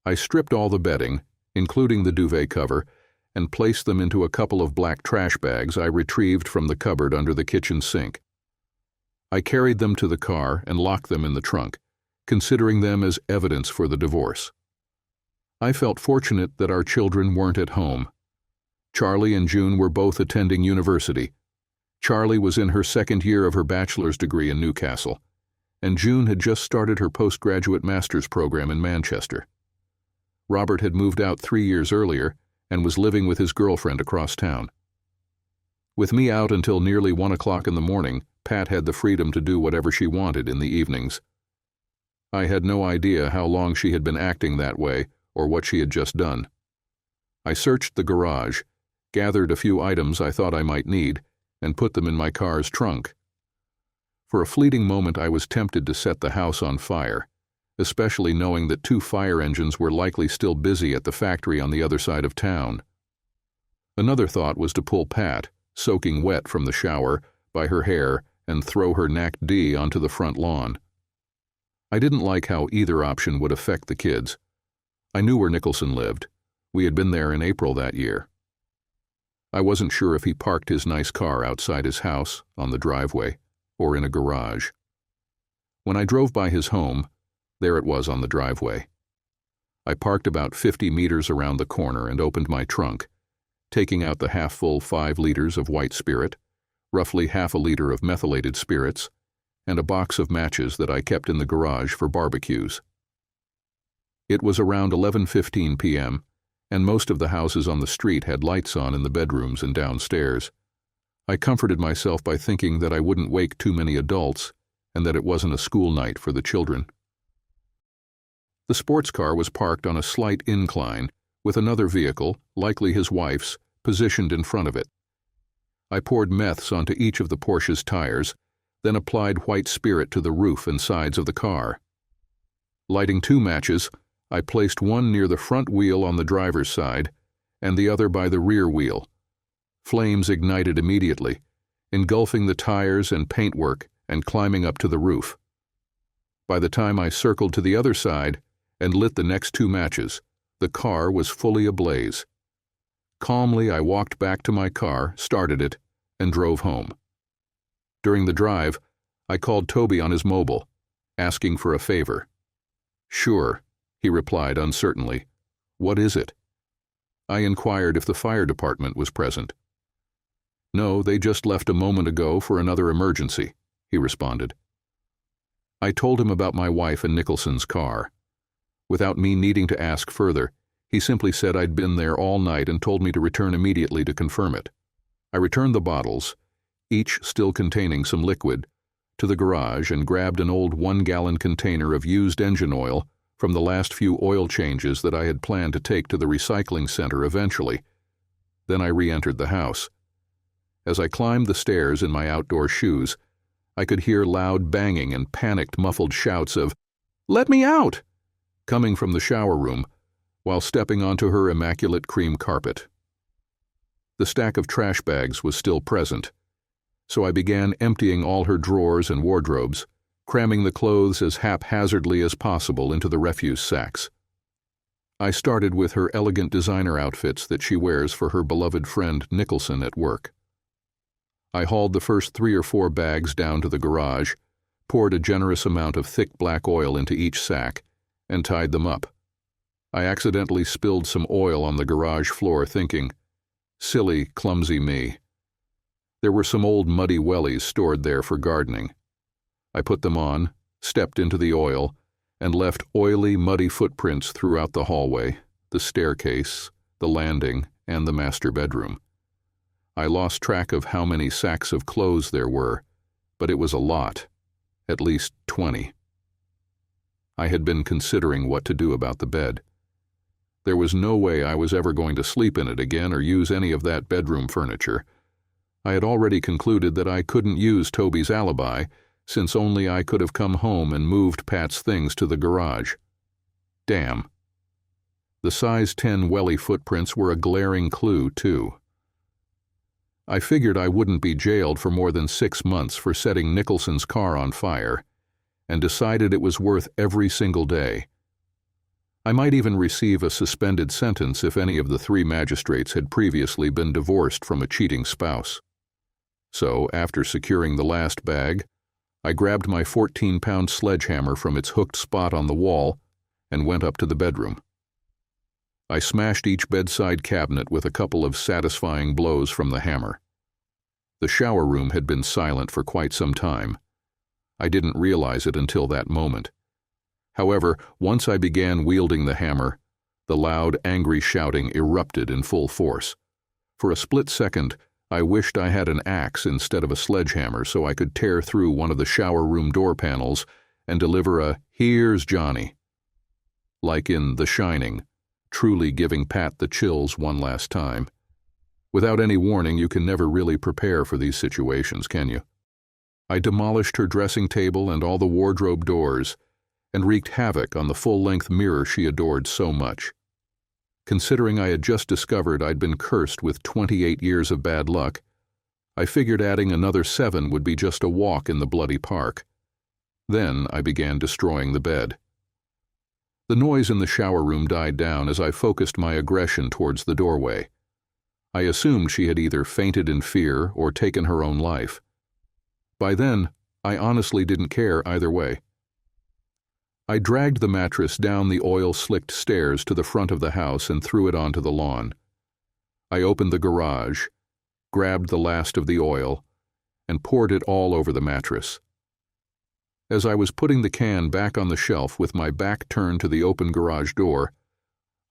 I stripped all the bedding, including the duvet cover, and placed them into a couple of black trash bags I retrieved from the cupboard under the kitchen sink. I carried them to the car and locked them in the trunk, considering them as evidence for the divorce. I felt fortunate that our children weren't at home. Charlie and June were both attending university. Charlie was in her second year of her bachelor's degree in Newcastle, and June had just started her postgraduate master's program in Manchester. Robert had moved out 3 years earlier and was living with his girlfriend across town. With me out until nearly 1 o'clock in the morning, Pat had the freedom to do whatever she wanted in the evenings. I had no idea how long she had been acting that way or what she had just done. I searched the garage, gathered a few items I thought I might need, and put them in my car's trunk. For a fleeting moment I was tempted to set the house on fire, especially knowing that 2 fire engines were likely still busy at the factory on the other side of town. Another thought was to pull Pat, soaking wet from the shower, by her hair and throw her nacked D onto the front lawn. I didn't like how either option would affect the kids. I knew where Nicholson lived. We had been there in April that year. I wasn't sure if he parked his nice car outside his house, on the driveway, or in a garage. When I drove by his home, there it was on the driveway. I parked about 50 meters around the corner and opened my trunk, taking out the half-full 5 liters of white spirit, roughly half a liter of methylated spirits, and a box of matches that I kept in the garage for barbecues. It was around 11:15 p.m., and most of the houses on the street had lights on in the bedrooms and downstairs. I comforted myself by thinking that I wouldn't wake too many adults and that it wasn't a school night for the children. The sports car was parked on a slight incline, with another vehicle, likely his wife's, positioned in front of it. I poured meths onto each of the Porsche's tires, then applied white spirit to the roof and sides of the car. Lighting 2 matches, I placed one near the front wheel on the driver's side and the other by the rear wheel. Flames ignited immediately, engulfing the tires and paintwork and climbing up to the roof. By the time I circled to the other side and lit the next 2 matches, the car was fully ablaze. Calmly, I walked back to my car, started it, and drove home. During the drive, I called Toby on his mobile, asking for a favor. "Sure," he replied uncertainly. "What is it?" I inquired if the fire department was present. "No, they just left a moment ago for another emergency," he responded. I told him about my wife and Nicholson's car. Without me needing to ask further, he simply said I'd been there all night and told me to return immediately to confirm it. I returned the bottles, each still containing some liquid, to the garage and grabbed an old 1-gallon container of used engine oil from the last few oil changes that I had planned to take to the recycling center eventually. Then I re-entered the house. As I climbed the stairs in my outdoor shoes, I could hear loud banging and panicked muffled shouts of, "Let me out!" coming from the shower room, while stepping onto her immaculate cream carpet. The stack of trash bags was still present, so I began emptying all her drawers and wardrobes, cramming the clothes as haphazardly as possible into the refuse sacks. I started with her elegant designer outfits that she wears for her beloved friend Nicholson at work. I hauled the first 3 or 4 bags down to the garage, poured a generous amount of thick black oil into each sack, and tied them up. I accidentally spilled some oil on the garage floor, thinking, "Silly, clumsy me." There were some old muddy wellies stored there for gardening. I put them on, stepped into the oil, and left oily, muddy footprints throughout the hallway, the staircase, the landing, and the master bedroom. I lost track of how many sacks of clothes there were, but it was a lot, at least 20. I had been considering what to do about the bed. There was no way I was ever going to sleep in it again or use any of that bedroom furniture. I had already concluded that I couldn't use Toby's alibi, since only I could have come home and moved Pat's things to the garage. Damn. The size 10 welly footprints were a glaring clue, too. I figured I wouldn't be jailed for more than 6 months for setting Nicholson's car on fire, and decided it was worth every single day. I might even receive a suspended sentence if any of the 3 magistrates had previously been divorced from a cheating spouse. So, after securing the last bag, I grabbed my 14-pound sledgehammer from its hooked spot on the wall and went up to the bedroom. I smashed each bedside cabinet with a couple of satisfying blows from the hammer. The shower room had been silent for quite some time. I didn't realize it until that moment. However, once I began wielding the hammer, the loud, angry shouting erupted in full force. For a split second, I wished I had an axe instead of a sledgehammer so I could tear through one of the shower room door panels and deliver a "Here's Johnny." Like in The Shining, truly giving Pat the chills one last time. Without any warning, you can never really prepare for these situations, can you? I demolished her dressing table and all the wardrobe doors, and wreaked havoc on the full-length mirror she adored so much. Considering I had just discovered I'd been cursed with 28 years of bad luck, I figured adding another 7 would be just a walk in the bloody park. Then I began destroying the bed. The noise in the shower room died down as I focused my aggression towards the doorway. I assumed she had either fainted in fear or taken her own life. By then, I honestly didn't care either way. I dragged the mattress down the oil-slicked stairs to the front of the house and threw it onto the lawn. I opened the garage, grabbed the last of the oil, and poured it all over the mattress. As I was putting the can back on the shelf with my back turned to the open garage door,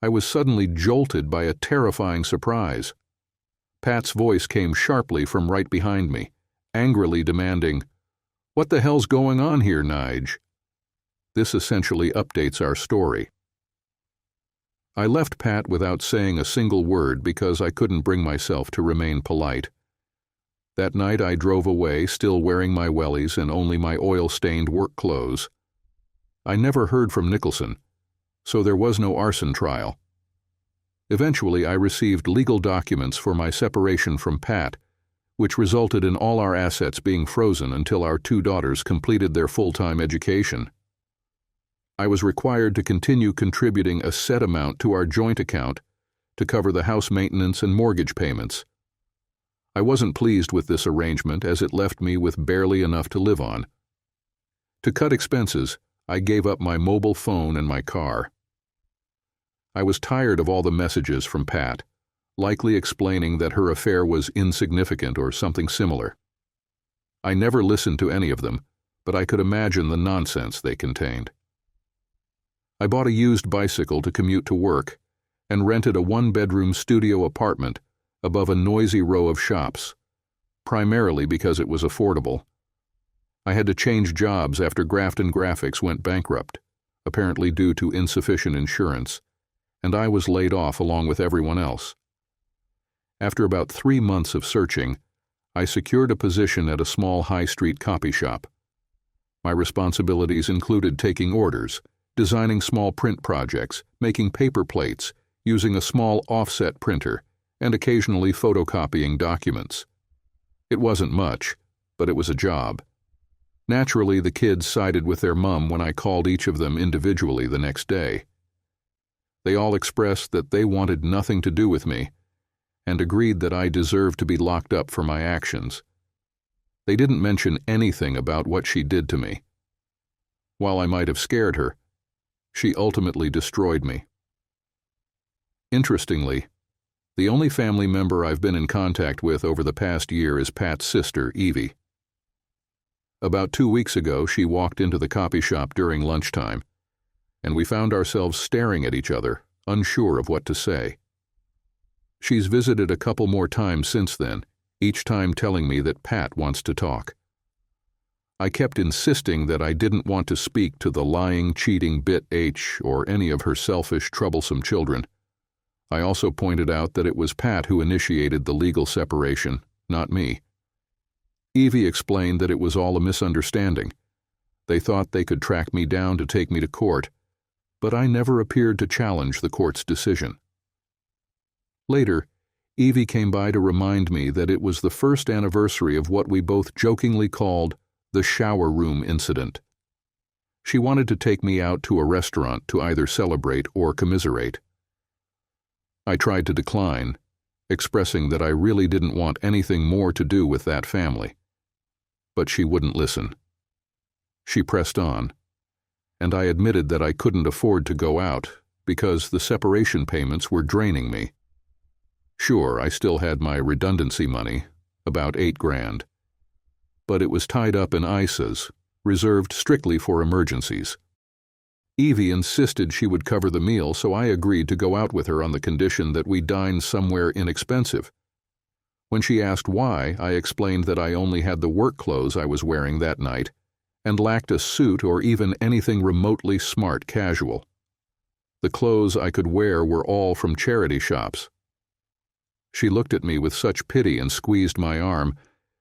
I was suddenly jolted by a terrifying surprise. Pat's voice came sharply from right behind me, angrily demanding, "What the hell's going on here, Nige?" This essentially updates our story. I left Pat without saying a single word because I couldn't bring myself to remain polite. That night I drove away, still wearing my wellies and only my oil-stained work clothes. I never heard from Nicholson, so there was no arson trial. Eventually I received legal documents for my separation from Pat, which resulted in all our assets being frozen until our 2 daughters completed their full-time education. I was required to continue contributing a set amount to our joint account to cover the house maintenance and mortgage payments. I wasn't pleased with this arrangement as it left me with barely enough to live on. To cut expenses, I gave up my mobile phone and my car. I was tired of all the messages from Pat, likely explaining that her affair was insignificant or something similar. I never listened to any of them, but I could imagine the nonsense they contained. I bought a used bicycle to commute to work and rented a 1-bedroom studio apartment above a noisy row of shops, primarily because it was affordable. I had to change jobs after Grafton Graphics went bankrupt, apparently due to insufficient insurance, and I was laid off along with everyone else. After about 3 months of searching, I secured a position at a small high-street copy shop. My responsibilities included taking orders, designing small print projects, making paper plates, using a small offset printer, and occasionally photocopying documents. It wasn't much, but it was a job. Naturally, the kids sided with their mum when I called each of them individually the next day. They all expressed that they wanted nothing to do with me, and agreed that I deserved to be locked up for my actions. They didn't mention anything about what she did to me. While I might have scared her, she ultimately destroyed me. Interestingly, the only family member I've been in contact with over the past year is Pat's sister, Evie. About 2 weeks ago, she walked into the copy shop during lunchtime, and we found ourselves staring at each other, unsure of what to say. She's visited a couple more times since then, each time telling me that Pat wants to talk. I kept insisting that I didn't want to speak to the lying, cheating bitch or any of her selfish, troublesome children. I also pointed out that it was Pat who initiated the legal separation, not me. Evie explained that it was all a misunderstanding. They thought they could track me down to take me to court, but I never appeared to challenge the court's decision. Later, Evie came by to remind me that it was the first anniversary of what we both jokingly called the shower room incident. She wanted to take me out to a restaurant to either celebrate or commiserate. I tried to decline, expressing that I really didn't want anything more to do with that family. But she wouldn't listen. She pressed on, and I admitted that I couldn't afford to go out because the separation payments were draining me. Sure, I still had my redundancy money, about $8,000, but it was tied up in ISAs, reserved strictly for emergencies. Evie insisted she would cover the meal, so I agreed to go out with her on the condition that we dine somewhere inexpensive. When she asked why, I explained that I only had the work clothes I was wearing that night and lacked a suit or even anything remotely smart casual. The clothes I could wear were all from charity shops. She looked at me with such pity and squeezed my arm,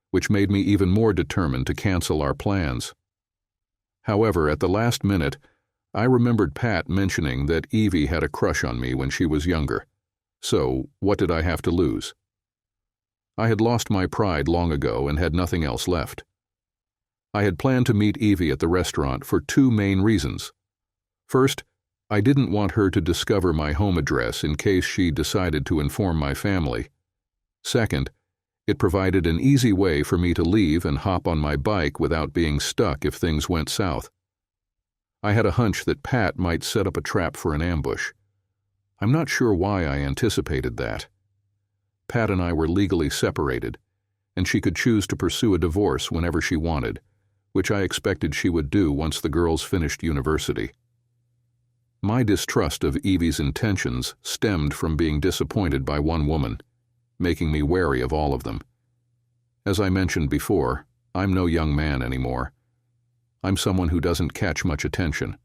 which made me even more determined to cancel our plans. However, at the last minute, I remembered Pat mentioning that Evie had a crush on me when she was younger. So, what did I have to lose? I had lost my pride long ago and had nothing else left. I had planned to meet Evie at the restaurant for two main reasons. First, I didn't want her to discover my home address in case she decided to inform my family. Second, it provided an easy way for me to leave and hop on my bike without being stuck if things went south. I had a hunch that Pat might set up a trap for an ambush. I'm not sure why I anticipated that. Pat and I were legally separated, and she could choose to pursue a divorce whenever she wanted, which I expected she would do once the girls finished university. My distrust of Evie's intentions stemmed from being disappointed by one woman, making me wary of all of them. As I mentioned before, I'm no young man anymore. I'm someone who doesn't catch much attention.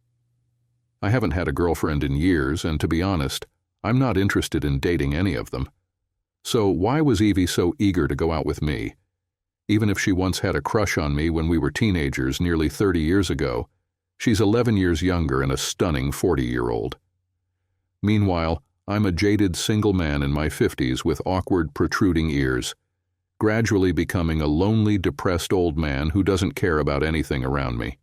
I haven't had a girlfriend in years, and to be honest, I'm not interested in dating any of them. So why was Evie so eager to go out with me? Even if she once had a crush on me when we were teenagers nearly 30 years ago, she's 11 years younger and a stunning 40-year-old. Meanwhile, I'm a jaded single man in my 50s with awkward, protruding ears, gradually becoming a lonely, depressed old man who doesn't care about anything around me.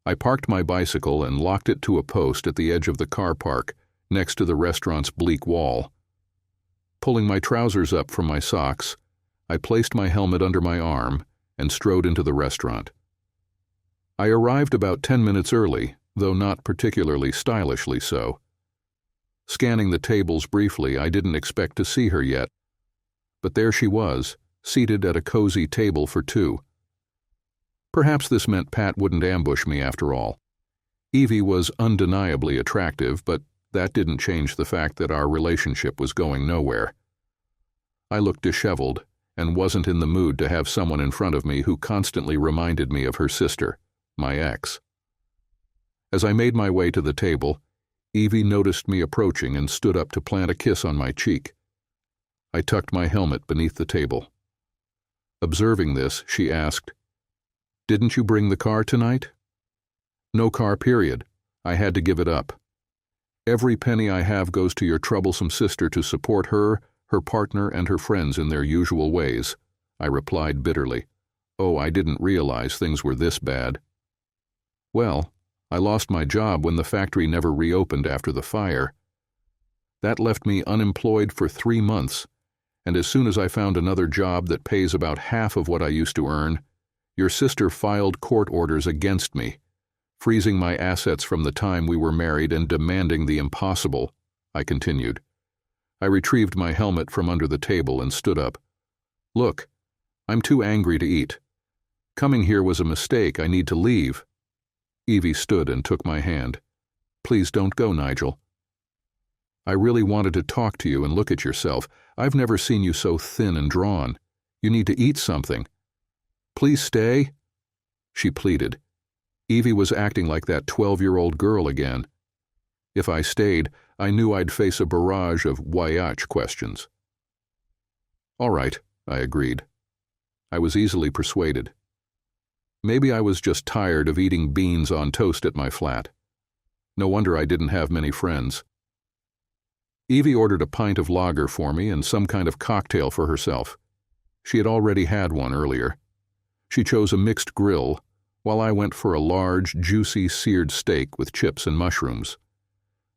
I parked my bicycle and locked it to a post at the edge of the car park, next to the restaurant's bleak wall. Pulling my trousers up from my socks, I placed my helmet under my arm and strode into the restaurant. I arrived about 10 minutes early, though not particularly stylishly so. Scanning the tables briefly, I didn't expect to see her yet, but there she was, seated at a cozy table for two. Perhaps this meant Pat wouldn't ambush me after all. Evie was undeniably attractive, but that didn't change the fact that our relationship was going nowhere. I looked disheveled and wasn't in the mood to have someone in front of me who constantly reminded me of her sister, my ex. As I made my way to the table, Evie noticed me approaching and stood up to plant a kiss on my cheek. I tucked my helmet beneath the table. Observing this, she asked, "Didn't you bring the car tonight?" "No car, period. I had to give it up. Every penny I have goes to your troublesome sister to support her, her partner, and her friends in their usual ways," I replied bitterly. "Oh, I didn't realize things were this bad." "Well, I lost my job when the factory never reopened after the fire. That left me unemployed for 3 months, and as soon as I found another job that pays about half of what I used to earn, your sister filed court orders against me, freezing my assets from the time we were married and demanding the impossible," I continued. I retrieved my helmet from under the table and stood up. "Look, I'm too angry to eat. Coming here was a mistake. I need to leave." Evie stood and took my hand. "Please don't go, Nigel." I really wanted to talk to you and look at yourself. I've never seen you so thin and drawn. You need to eat something. Please stay, she pleaded. Evie was acting like that 12-year-old girl again. If I stayed, I knew I'd face a barrage of whyach questions. All right, I agreed. I was easily persuaded. Maybe I was just tired of eating beans on toast at my flat. No wonder I didn't have many friends. Evie ordered a pint of lager for me and some kind of cocktail for herself. She had already had one earlier. She chose a mixed grill, while I went for a large, juicy seared steak with chips and mushrooms.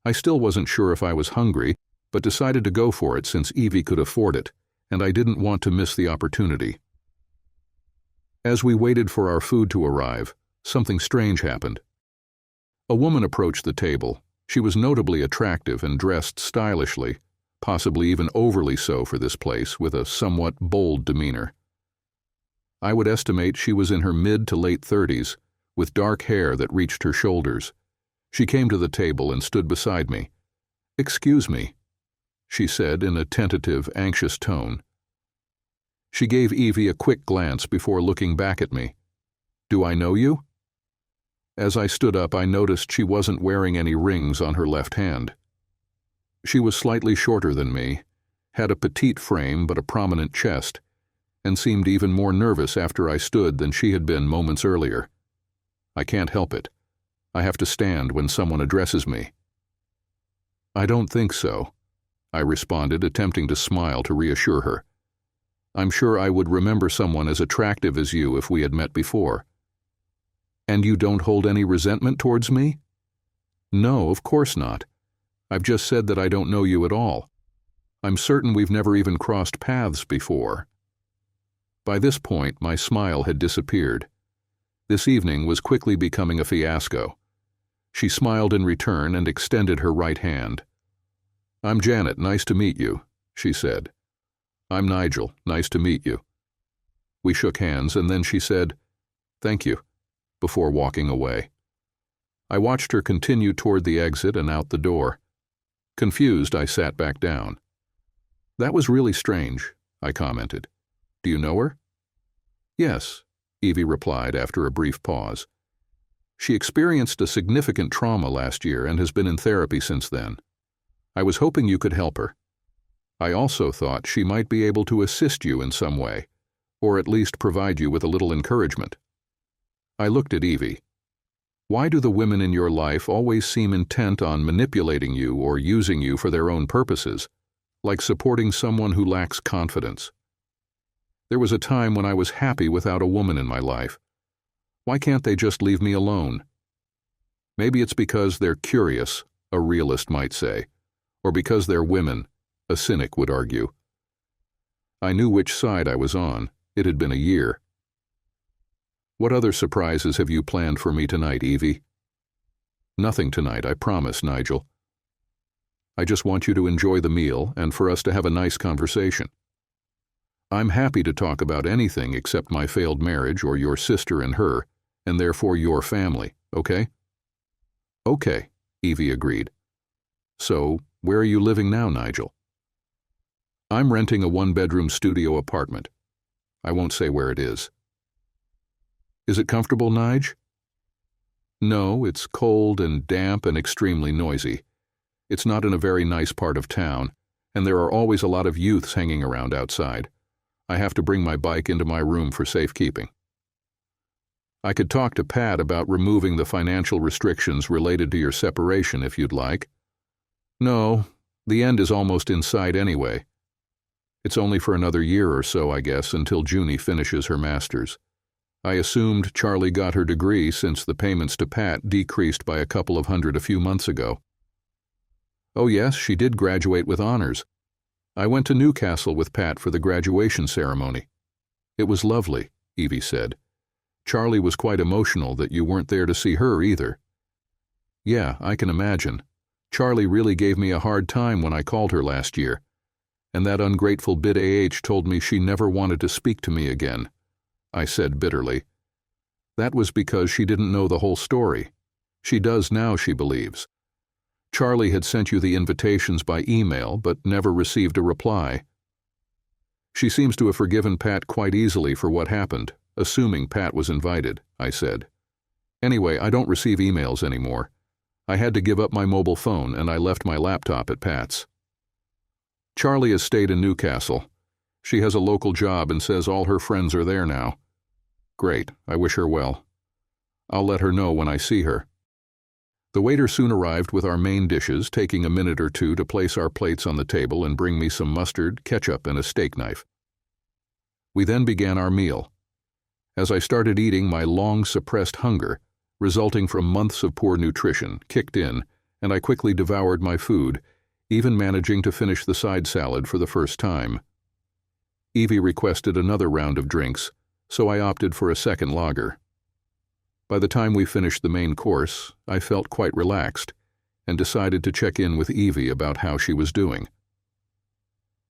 I still wasn't sure if I was hungry, but decided to go for it since Evie could afford it, and I didn't want to miss the opportunity. As we waited for our food to arrive, something strange happened. A woman approached the table. She was notably attractive and dressed stylishly, possibly even overly so for this place, with a somewhat bold demeanor. I would estimate she was in her mid to late 30s, with dark hair that reached her shoulders. She came to the table and stood beside me. "Excuse me," she said in a tentative, anxious tone. She gave Evie a quick glance before looking back at me. "Do I know you?" As I stood up, I noticed she wasn't wearing any rings on her left hand. She was slightly shorter than me, had a petite frame but a prominent chest, and seemed even more nervous after I stood than she had been moments earlier. I can't help it. I have to stand when someone addresses me. "I don't think so," I responded, attempting to smile to reassure her. "I'm sure I would remember someone as attractive as you if we had met before." "And you don't hold any resentment towards me?" "No, of course not. I've just said that I don't know you at all. I'm certain we've never even crossed paths before." By this point, my smile had disappeared. This evening was quickly becoming a fiasco. She smiled in return and extended her right hand. "I'm Janet, nice to meet you," she said. "I'm Nigel, nice to meet you." We shook hands, and then she said, "Thank you," before walking away. I watched her continue toward the exit and out the door. Confused, I sat back down. "That was really strange," I commented. "Do you know her?" "Yes," Evie replied after a brief pause. "She experienced a significant trauma last year and has been in therapy since then. I was hoping you could help her. I also thought she might be able to assist you in some way, or at least provide you with a little encouragement." I looked at Evie. "Why do the women in your life always seem intent on manipulating you or using you for their own purposes, like supporting someone who lacks confidence? There was a time when I was happy without a woman in my life. Why can't they just leave me alone? Maybe it's because they're curious, a realist might say, or because they're women, a cynic would argue. I knew which side I was on. It had been a year. "What other surprises have you planned for me tonight, Evie?" "Nothing tonight, I promise, Nigel. I just want you to enjoy the meal and for us to have a nice conversation. I'm happy to talk about anything except my failed marriage or your sister and her, and therefore your family, okay?" "Okay," Evie agreed. "So, where are you living now, Nigel?" "I'm renting a one-bedroom studio apartment. I won't say where it is." "Is it comfortable, Nige?" "No, it's cold and damp and extremely noisy. It's not in a very nice part of town, and there are always a lot of youths hanging around outside. I have to bring my bike into my room for safekeeping." "I could talk to Pat about removing the financial restrictions related to your separation if you'd like." "No, the end is almost in sight anyway. It's only for another year or so, I guess, until Junie finishes her master's. I assumed Charlie got her degree since the payments to Pat decreased by a couple of hundred a few months ago." "Oh yes, she did graduate with honors. I went to Newcastle with Pat for the graduation ceremony." "It was lovely," Evie said. "Charlie was quite emotional that you weren't there to see her either." "Yeah, I can imagine. Charlie really gave me a hard time when I called her last year, and that ungrateful bit AH told me she never wanted to speak to me again," I said bitterly. "That was because she didn't know the whole story. She does now, she believes. Charlie had sent you the invitations by email but never received a reply. She seems to have forgiven Pat quite easily for what happened, assuming Pat was invited, I said. Anyway, I don't receive emails anymore. I had to give up my mobile phone and I left my laptop at Pat's. Charlie has stayed in Newcastle. She has a local job and says all her friends are there now. Great, I wish her well. I'll let her know when I see her. The waiter soon arrived with our main dishes, taking a minute or two to place our plates on the table and bring me some mustard, ketchup, and a steak knife. We then began our meal. As I started eating, my long-suppressed hunger, resulting from months of poor nutrition, kicked in, and I quickly devoured my food, even managing to finish the side salad for the first time. Evie requested another round of drinks, so I opted for a second lager. By the time we finished the main course, I felt quite relaxed and decided to check in with Evie about how she was doing.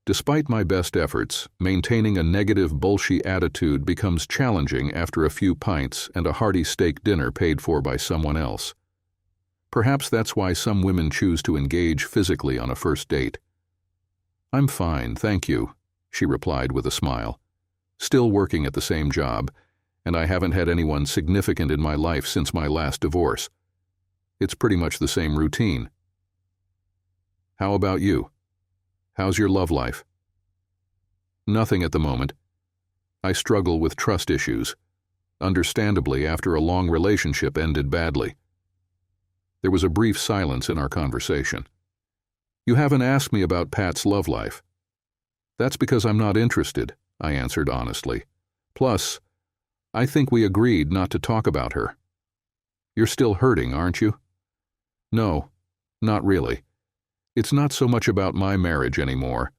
Despite my best efforts, maintaining a negative bullshit attitude becomes challenging after a few pints and a hearty steak dinner paid for by someone else. Perhaps that's why some women choose to engage physically on a first date. "I'm fine, thank you," she replied with a smile. "Still working at the same job, and I haven't had anyone significant in my life since my last divorce. It's pretty much the same routine." "How about you? How's your love life?" "Nothing at the moment. I struggle with trust issues, understandably after a long relationship ended badly." There was a brief silence in our conversation. "You haven't asked me about Pat's love life." "That's because I'm not interested," I answered honestly. "Plus, I think we agreed not to talk about her." "You're still hurting, aren't you?" "No, not really. It's not so much about my marriage anymore.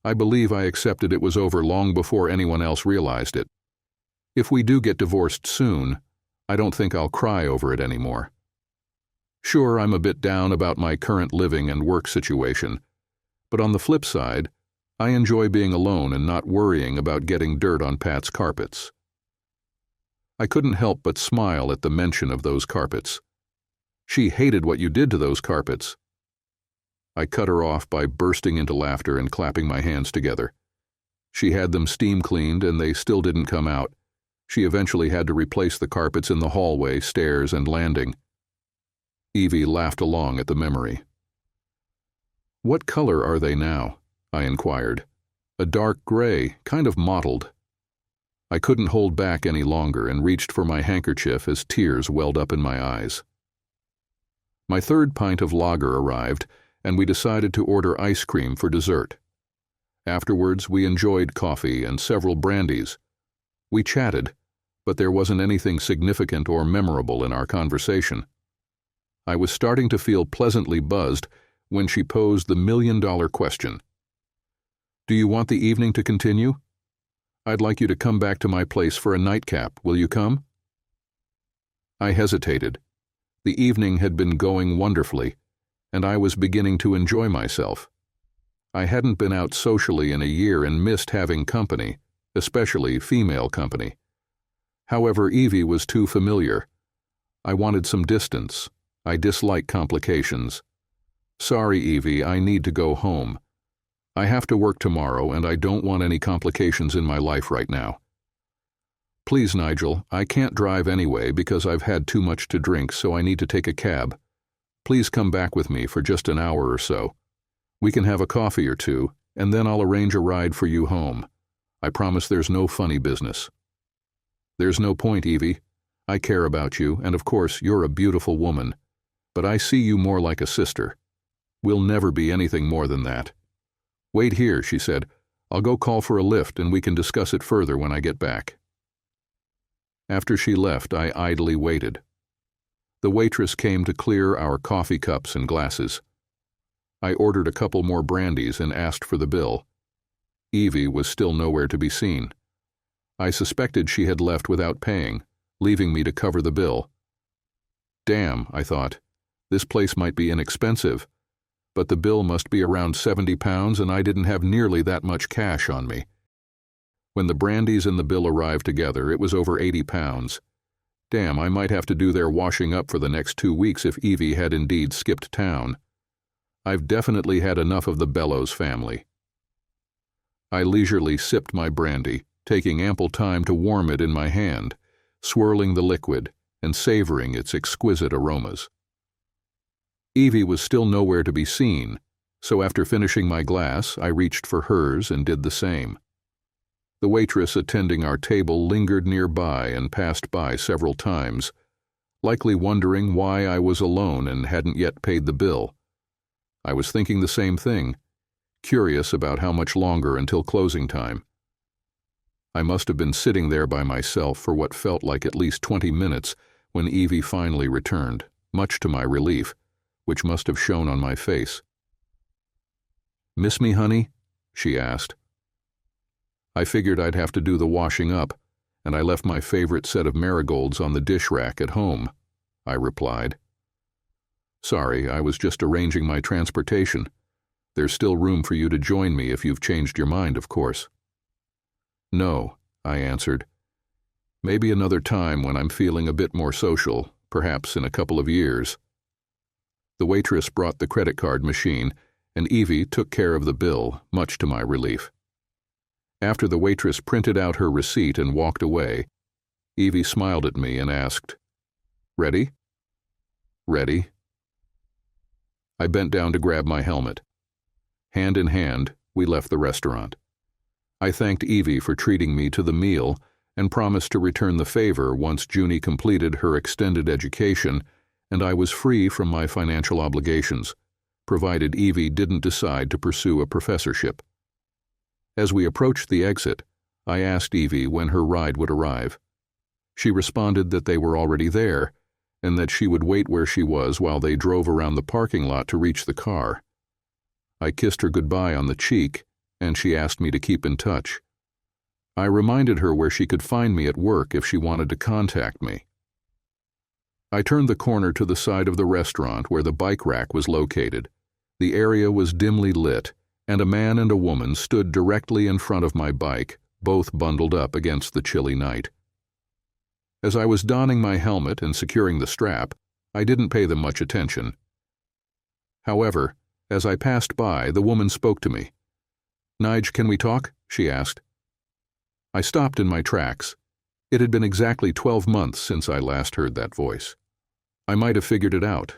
I believe I accepted it was over long before anyone else realized it. If we do get divorced soon, I don't think I'll cry over it anymore. Sure, I'm a bit down about my current living and work situation, but on the flip side, I enjoy being alone and not worrying about getting dirt on Pat's carpets." I couldn't help but smile at the mention of those carpets. "She hated what you did to those carpets." I cut her off by bursting into laughter and clapping my hands together. She had them steam cleaned and they still didn't come out. She eventually had to replace the carpets in the hallway, stairs, and landing. Evie laughed along at the memory. "What color are they now?" I inquired. "A dark gray, kind of mottled." I couldn't hold back any longer and reached for my handkerchief as tears welled up in my eyes. My third pint of lager arrived, and we decided to order ice cream for dessert. Afterwards, we enjoyed coffee and several brandies. We chatted, but there wasn't anything significant or memorable in our conversation. I was starting to feel pleasantly buzzed when she posed the million-dollar question. "Do you want the evening to continue? I'd like you to come back to my place for a nightcap. Will you come?" I hesitated. The evening had been going wonderfully, and I was beginning to enjoy myself. I hadn't been out socially in a year and missed having company, especially female company. However, Evie was too familiar. I wanted some distance. I dislike complications. "Sorry, Evie, I need to go home. I have to work tomorrow and I don't want any complications in my life right now." "Please, Nigel, I can't drive anyway because I've had too much to drink, so I need to take a cab. Please come back with me for just an hour or so. We can have a coffee or two, and then I'll arrange a ride for you home. I promise there's no funny business." "There's no point, Evie. I care about you, and of course, you're a beautiful woman. But I see you more like a sister. We'll never be anything more than that." "Wait here," she said. "I'll go call for a lift and we can discuss it further when I get back." After she left, I idly waited. The waitress came to clear our coffee cups and glasses. I ordered a couple more brandies and asked for the bill. Evie was still nowhere to be seen. I suspected she had left without paying, leaving me to cover the bill. Damn, I thought, this place might be inexpensive, but the bill must be around £70 and I didn't have nearly that much cash on me. When the brandies and the bill arrived together, it was over £80. Damn, I might have to do their washing up for the next 2 weeks if Evie had indeed skipped town. I've definitely had enough of the Bellows family. I leisurely sipped my brandy, taking ample time to warm it in my hand, swirling the liquid and savoring its exquisite aromas. Evie was still nowhere to be seen, so after finishing my glass, I reached for hers and did the same. The waitress attending our table lingered nearby and passed by several times, likely wondering why I was alone and hadn't yet paid the bill. I was thinking the same thing, curious about how much longer until closing time. I must have been sitting there by myself for what felt like at least 20 minutes when Evie finally returned, much to my relief, which must have shown on my face. "Miss me, honey?" she asked. I figured I'd have to do the washing up, and I left my favorite set of marigolds on the dish rack at home, I replied. "Sorry, I was just arranging my transportation. There's still room for you to join me if you've changed your mind, of course." "No," I answered. "Maybe another time when I'm feeling a bit more social, perhaps in a couple of years." The waitress brought the credit card machine, and Evie took care of the bill, much to my relief. After the waitress printed out her receipt and walked away, Evie smiled at me and asked, "Ready?" "Ready." I bent down to grab my helmet. Hand in hand, we left the restaurant. I thanked Evie for treating me to the meal and promised to return the favor once Junie completed her extended education and I was free from my financial obligations, provided Evie didn't decide to pursue a professorship. As we approached the exit, I asked Evie when her ride would arrive. She responded that they were already there, and that she would wait where she was while they drove around the parking lot to reach the car. I kissed her goodbye on the cheek, and she asked me to keep in touch. I reminded her where she could find me at work if she wanted to contact me. I turned the corner to the side of the restaurant where the bike rack was located. The area was dimly lit, and a man and a woman stood directly in front of my bike, both bundled up against the chilly night. As I was donning my helmet and securing the strap, I didn't pay them much attention. However, as I passed by, the woman spoke to me. "Nige, can we talk?" she asked. I stopped in my tracks. It had been exactly 12 months since I last heard that voice. I might have figured it out.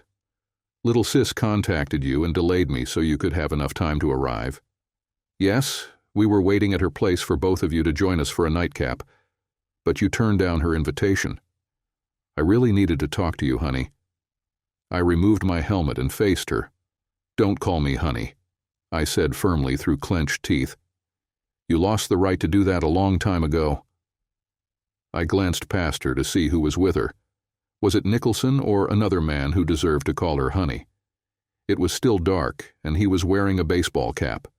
Little sis contacted you and delayed me so you could have enough time to arrive. Yes, we were waiting at her place for both of you to join us for a nightcap, but you turned down her invitation. I really needed to talk to you, honey. I removed my helmet and faced her. "Don't call me honey," I said firmly through clenched teeth. "You lost the right to do that a long time ago." I glanced past her to see who was with her. Was it Nicholson or another man who deserved to call her honey? It was still dark, and he was wearing a baseball cap.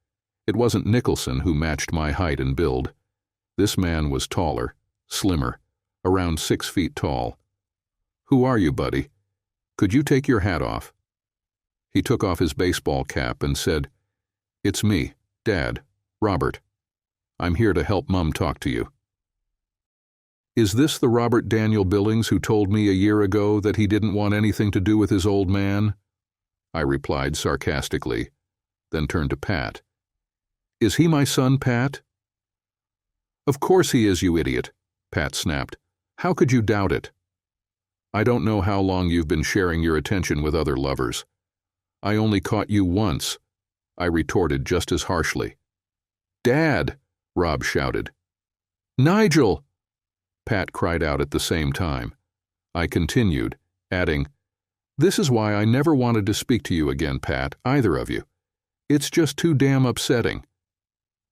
It wasn't Nicholson who matched my height and build. This man was taller, slimmer, around 6 feet tall. "Who are you, buddy? Could you take your hat off?" He took off his baseball cap and said, "It's me, Dad, Robert. I'm here to help Mum talk to you." "Is this the Robert Daniel Billings who told me a year ago that he didn't want anything to do with his old man?" I replied sarcastically, then turned to Pat. "Is he my son, Pat?" "Of course he is, you idiot," Pat snapped. "How could you doubt it?" "I don't know how long you've been sharing your attention with other lovers. I only caught you once," I retorted just as harshly. "Dad!" Rob shouted. "Nigel!" Pat cried out at the same time. I continued, adding, "This is why I never wanted to speak to you again, Pat, either of you. It's just too damn upsetting.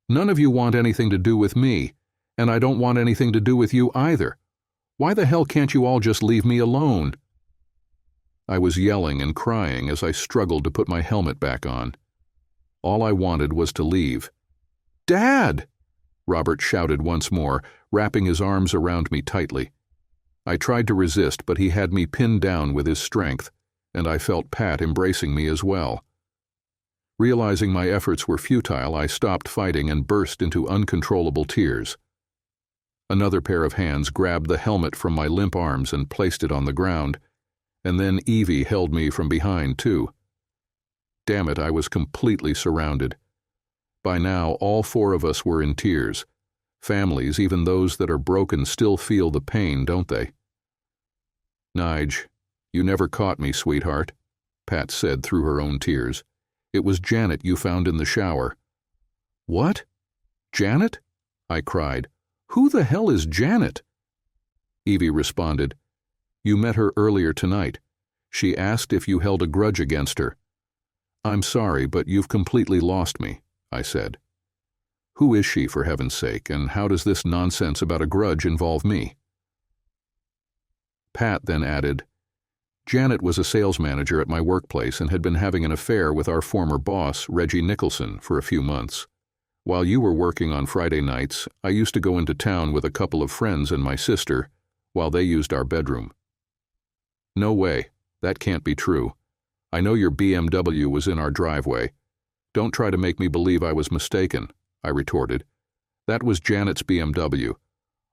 None of you want anything to do with me, and I don't want anything to do with you either. Why the hell can't you all just leave me alone?" I was yelling and crying as I struggled to put my helmet back on. All I wanted was to leave. "Dad!" Robert shouted once more, wrapping his arms around me tightly. I tried to resist, but he had me pinned down with his strength, and I felt Pat embracing me as well. Realizing my efforts were futile, I stopped fighting and burst into uncontrollable tears. Another pair of hands grabbed the helmet from my limp arms and placed it on the ground, and then Evie held me from behind, too. Damn it, I was completely surrounded. By now, all four of us were in tears. Families, even those that are broken, still feel the pain, don't they? Nige, you never caught me, sweetheart, Pat said through her own tears. It was Janet you found in the shower. What? Janet? I cried. Who the hell is Janet? Evie responded. You met her earlier tonight. She asked if you held a grudge against her. I'm sorry, but you've completely lost me, I said. Who is she, for heaven's sake, and how does this nonsense about a grudge involve me? Pat then added, Janet was a sales manager at my workplace and had been having an affair with our former boss, Reggie Nicholson, for a few months. While you were working on Friday nights, I used to go into town with a couple of friends and my sister, while they used our bedroom. No way, that can't be true. I know your BMW was in our driveway. Don't try to make me believe I was mistaken, I retorted. That was Janet's BMW.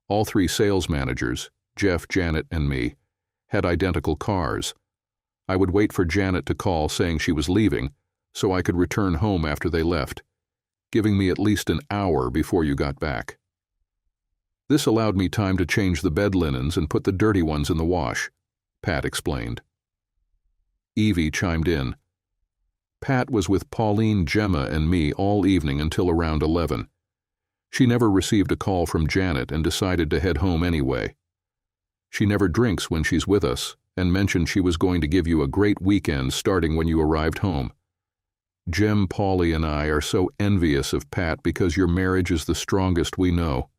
All three sales managers, Jeff, Janet, and me, had identical cars. I would wait for Janet to call saying she was leaving, so I could return home after they left, giving me at least an hour before you got back. This allowed me time to change the bed linens and put the dirty ones in the wash, Pat explained. Evie chimed in. Pat was with Pauline, Gemma, and me all evening until around 11. She never received a call from Janet and decided to head home anyway. She never drinks when she's with us and mentioned she was going to give you a great weekend starting when you arrived home. Jem, Paulie, and I are so envious of Pat because your marriage is the strongest we know.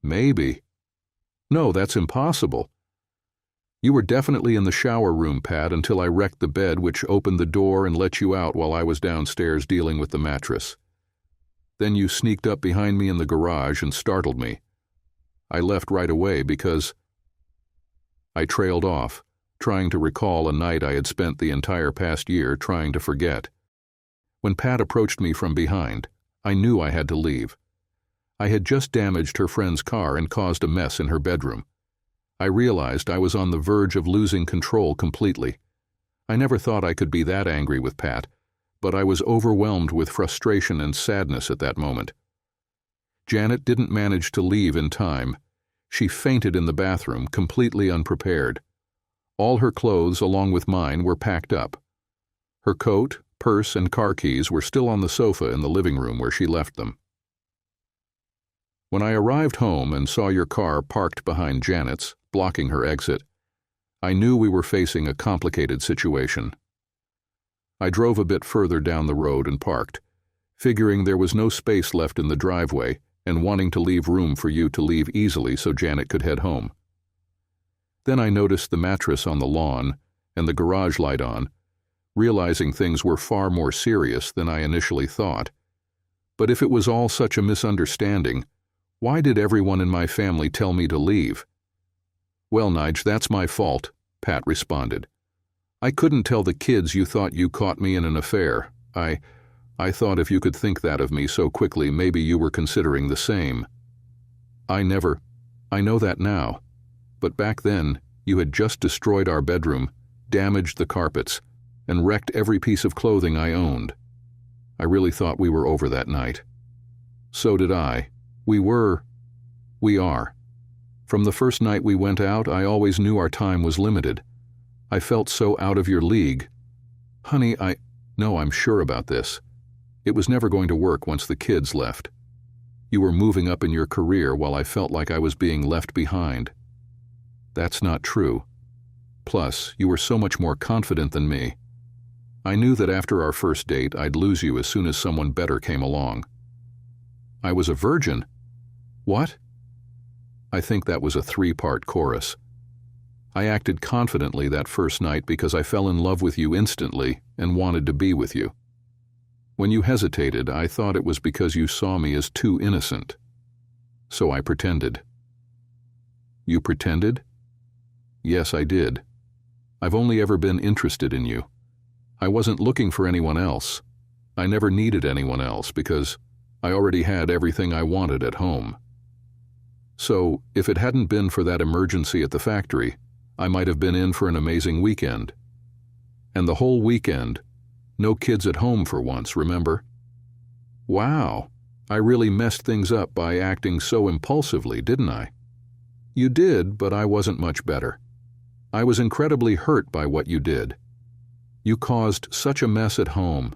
Maybe. No, that's impossible. You were definitely in the shower room, Pat, until I wrecked the bed, which opened the door and let you out while I was downstairs dealing with the mattress. Then you sneaked up behind me in the garage and startled me. I left right away because... I trailed off, trying to recall a night I had spent the entire past year trying to forget. When Pat approached me from behind, I knew I had to leave. I had just damaged her friend's car and caused a mess in her bedroom. I realized I was on the verge of losing control completely. I never thought I could be that angry with Pat, but I was overwhelmed with frustration and sadness at that moment. Janet didn't manage to leave in time. She fainted in the bathroom, completely unprepared. All her clothes, along with mine, were packed up. Her coat, purse, and car keys were still on the sofa in the living room where she left them. When I arrived home and saw your car parked behind Janet's, blocking her exit, I knew we were facing a complicated situation. I drove a bit further down the road and parked, figuring there was no space left in the driveway and wanting to leave room for you to leave easily so Janet could head home. Then I noticed the mattress on the lawn and the garage light on, realizing things were far more serious than I initially thought. But if it was all such a misunderstanding, why did everyone in my family tell me to leave? Well, Nige, that's my fault, Pat responded. I couldn't tell the kids you thought you caught me in an affair. I thought if you could think that of me so quickly, maybe you were considering the same. I know that now. But back then, you had just destroyed our bedroom, damaged the carpets, and wrecked every piece of clothing I owned. I really thought we were over that night. So did I. We are. From the first night we went out, I always knew our time was limited. I felt so out of your league. Honey, I'm sure about this. It was never going to work once the kids left. You were moving up in your career while I felt like I was being left behind. That's not true. Plus, you were so much more confident than me. I knew that after our first date, I'd lose you as soon as someone better came along. I was a virgin. What? I think that was a 3-part chorus. I acted confidently that first night because I fell in love with you instantly and wanted to be with you. When you hesitated, I thought it was because you saw me as too innocent. So I pretended. You pretended? Yes, I did. I've only ever been interested in you. I wasn't looking for anyone else. I never needed anyone else because I already had everything I wanted at home. So, if it hadn't been for that emergency at the factory, I might have been in for an amazing weekend. And the whole weekend, No kids at home for once, remember? Wow, I really messed things up by acting so impulsively, didn't I? You did, but I wasn't much better. I was incredibly hurt by what you did. You caused such a mess at home.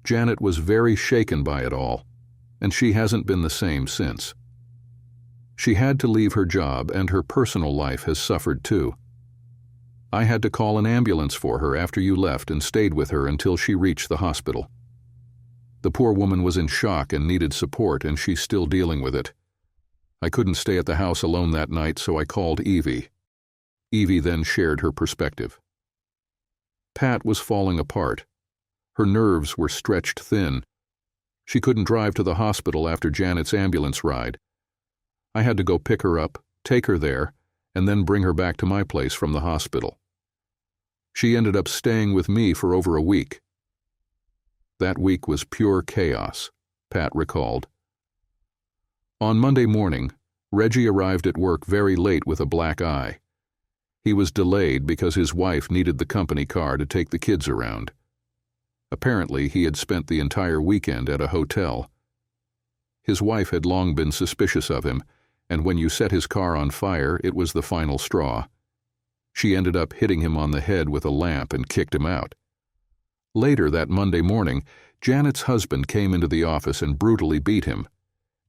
Janet was very shaken by it all, and she hasn't been the same since. She had to leave her job, and her personal life has suffered too. I had to call an ambulance for her after you left and stayed with her until she reached the hospital. The poor woman was in shock and needed support, and she's still dealing with it. I couldn't stay at the house alone that night, so I called Evie. Evie then shared her perspective. Pat was falling apart. Her nerves were stretched thin. She couldn't drive to the hospital after Janet's ambulance ride. I had to go pick her up, take her there, and then bring her back to my place from the hospital. She ended up staying with me for over a week. That week was pure chaos, Pat recalled. On Monday morning, Reggie arrived at work very late with a black eye. He was delayed because his wife needed the company car to take the kids around. Apparently, he had spent the entire weekend at a hotel. His wife had long been suspicious of him, and when you set his car on fire, it was the final straw. She ended up hitting him on the head with a lamp and kicked him out. Later that Monday morning, Janet's husband came into the office and brutally beat him.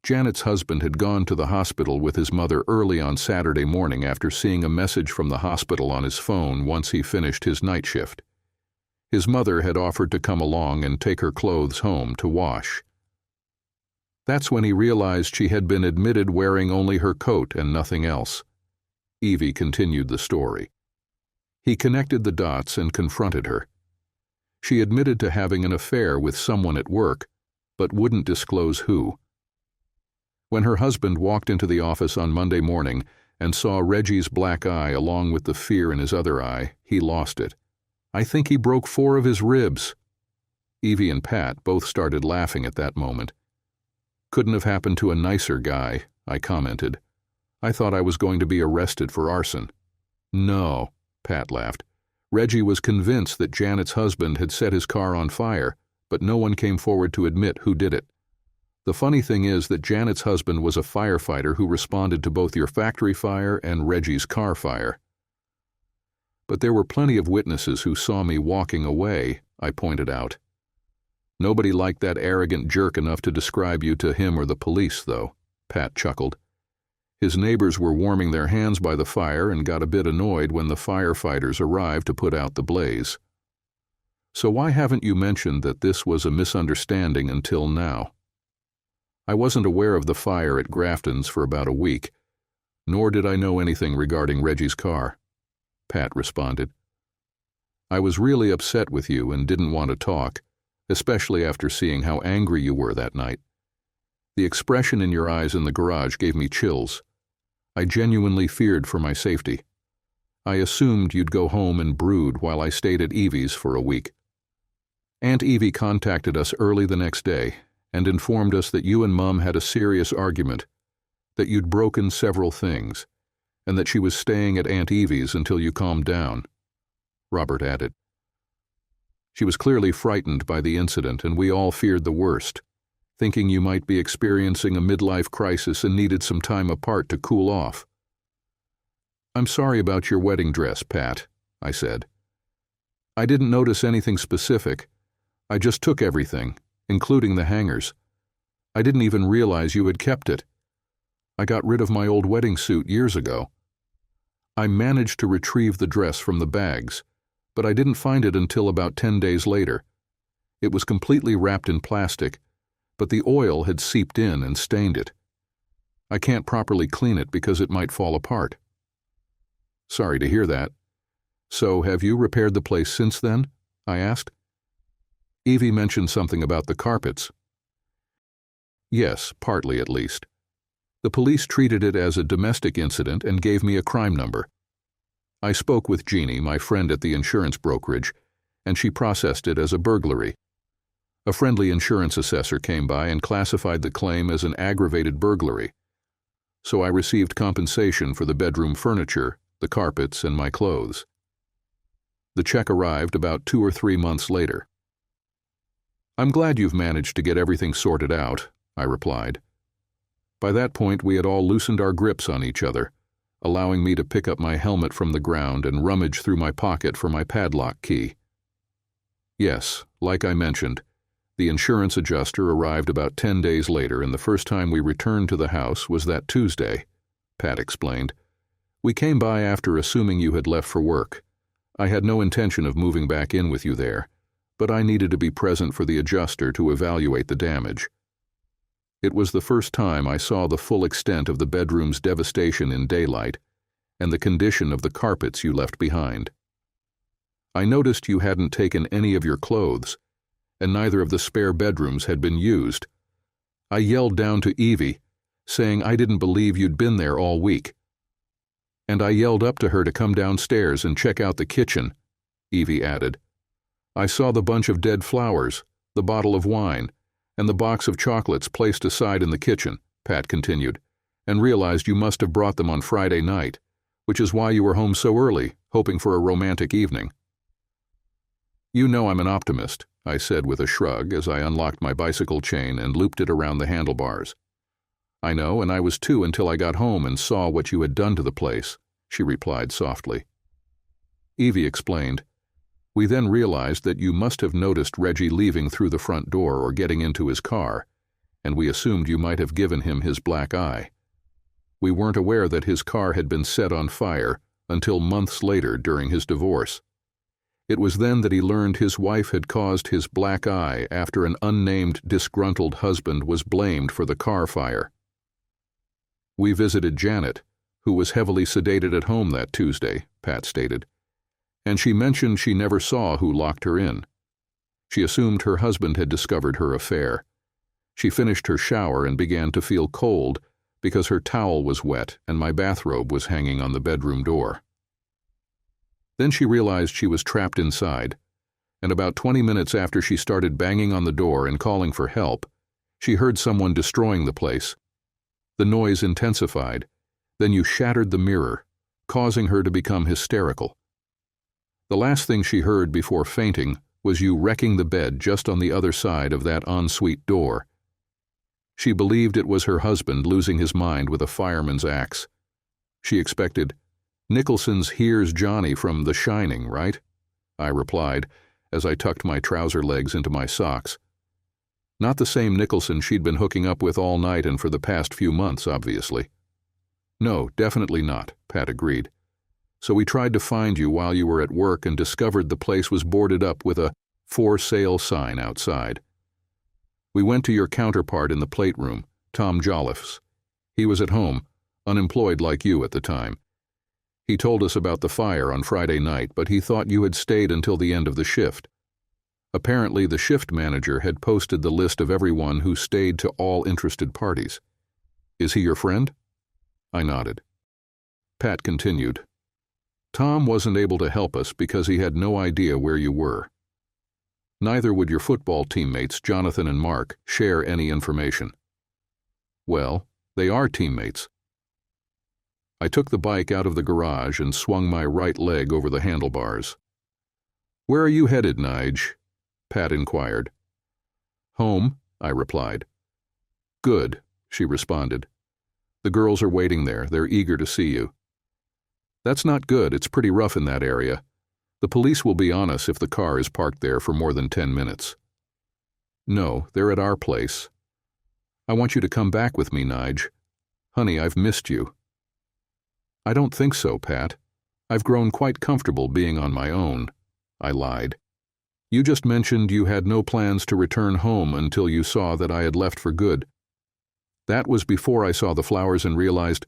Janet's husband had gone to the hospital with his mother early on Saturday morning after seeing a message from the hospital on his phone once he finished his night shift. His mother had offered to come along and take her clothes home to wash. That's when he realized she had been admitted wearing only her coat and nothing else. Evie continued the story. He connected the dots and confronted her. She admitted to having an affair with someone at work, but wouldn't disclose who. When her husband walked into the office on Monday morning and saw Reggie's black eye along with the fear in his other eye, he lost it. I think he broke 4 of his ribs. Evie and Pat both started laughing at that moment. Couldn't have happened to a nicer guy, I commented. I thought I was going to be arrested for arson. No, Pat laughed. Reggie was convinced that Janet's husband had set his car on fire, but no one came forward to admit who did it. The funny thing is that Janet's husband was a firefighter who responded to both your factory fire and Reggie's car fire. But there were plenty of witnesses who saw me walking away, I pointed out. Nobody liked that arrogant jerk enough to describe you to him or the police, though, Pat chuckled. His neighbors were warming their hands by the fire and got a bit annoyed when the firefighters arrived to put out the blaze. So why haven't you mentioned that this was a misunderstanding until now? I wasn't aware of the fire at Grafton's for about a week, nor did I know anything regarding Reggie's car, Pat responded. I was really upset with you and didn't want to talk, especially after seeing how angry you were that night. The expression in your eyes in the garage gave me chills. I genuinely feared for my safety. I assumed you'd go home and brood while I stayed at Evie's for a week. Aunt Evie contacted us early the next day and informed us that you and Mum had a serious argument, that you'd broken several things, and that she was staying at Aunt Evie's until you calmed down, Robert added. She was clearly frightened by the incident, and we all feared the worst, thinking you might be experiencing a midlife crisis and needed some time apart to cool off. I'm sorry about your wedding dress, Pat, I said. I didn't notice anything specific. I just took everything, including the hangers. I didn't even realize you had kept it. I got rid of my old wedding suit years ago. I managed to retrieve the dress from the bags, but I didn't find it until about 10 days later. It was completely wrapped in plastic, but the oil had seeped in and stained it. I can't properly clean it because it might fall apart. Sorry to hear that. So have you repaired the place since then? I asked. Evie mentioned something about the carpets. Yes, partly at least. The police treated it as a domestic incident and gave me a crime number. I spoke with Jeannie, my friend at the insurance brokerage, and she processed it as a burglary. A friendly insurance assessor came by and classified the claim as an aggravated burglary, so I received compensation for the bedroom furniture, the carpets, and my clothes. The check arrived about 2 or 3 months later. "I'm glad you've managed to get everything sorted out," I replied. By that point, we had all loosened our grips on each other, allowing me to pick up my helmet from the ground and rummage through my pocket for my padlock key. Yes, like I mentioned, the insurance adjuster arrived about 10 days later, and the first time we returned to the house was that Tuesday, Pat explained. "We came by after assuming you had left for work. I had no intention of moving back in with you there, but I needed to be present for the adjuster to evaluate the damage. It was the first time I saw the full extent of the bedroom's devastation in daylight and the condition of the carpets you left behind. I noticed you hadn't taken any of your clothes, and neither of the spare bedrooms had been used. I yelled down to Evie, saying I didn't believe you'd been there all week. And I yelled up to her to come downstairs and check out the kitchen," Evie added. "I saw the bunch of dead flowers, the bottle of wine, and the box of chocolates placed aside in the kitchen," Pat continued, "and realized you must have brought them on Friday night, which is why you were home so early, hoping for a romantic evening." "You know I'm an optimist," I said with a shrug as I unlocked my bicycle chain and looped it around the handlebars. "I know, and I was too until I got home and saw what you had done to the place," she replied softly. Evie explained, "We then realized that you must have noticed Reggie leaving through the front door or getting into his car, and we assumed you might have given him his black eye. We weren't aware that his car had been set on fire until months later during his divorce. It was then that he learned his wife had caused his black eye after an unnamed disgruntled husband was blamed for the car fire. We visited Janet, who was heavily sedated at home that Tuesday," Pat stated, "and she mentioned she never saw who locked her in. She assumed her husband had discovered her affair. She finished her shower and began to feel cold because her towel was wet and my bathrobe was hanging on the bedroom door. Then she realized she was trapped inside, and about 20 minutes after she started banging on the door and calling for help, she heard someone destroying the place. The noise intensified. Then you shattered the mirror, causing her to become hysterical. The last thing she heard before fainting was you wrecking the bed just on the other side of that ensuite door. She believed it was her husband losing his mind with a fireman's axe. She expected, 'Nicholson's Here's Johnny from The Shining, right?' I replied as I tucked my trouser legs into my socks. Not the same Nicholson she'd been hooking up with all night and for the past few months, obviously. "No, definitely not," Pat agreed. "So we tried to find you while you were at work and discovered the place was boarded up with a 'for sale' sign outside. We went to your counterpart in the plate room, Tom Jolliffe's. He was at home, unemployed like you at the time. He told us about the fire on Friday night, but he thought you had stayed until the end of the shift. Apparently, the shift manager had posted the list of everyone who stayed to all interested parties. Is he your friend?" I nodded. Pat continued, "Tom wasn't able to help us because he had no idea where you were. Neither would your football teammates, Jonathan and Mark, share any information." "Well, they are teammates." I took the bike out of the garage and swung my right leg over the handlebars. "Where are you headed, Nige?" Pat inquired. "Home," I replied. "Good," she responded. "The girls are waiting there. They're eager to see you." "That's not good. It's pretty rough in that area. The police will be on us if the car is parked there for more than 10 minutes. "No, they're at our place. I want you to come back with me, Nige. Honey, I've missed you." "I don't think so, Pat. I've grown quite comfortable being on my own," I lied. "You just mentioned you had no plans to return home until you saw that I had left for good. That was before I saw the flowers and realized,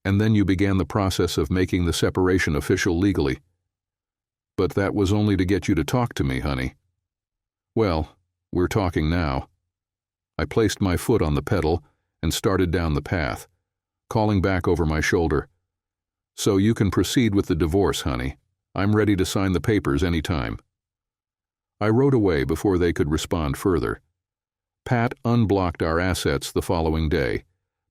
and then you began the process of making the separation official legally. But that was only to get you to talk to me, honey. Well, we're talking now." I placed my foot on the pedal and started down the path, calling back over my shoulder, "So you can proceed with the divorce, honey. I'm ready to sign the papers any time." I rode away before they could respond further. Pat unblocked our assets the following day.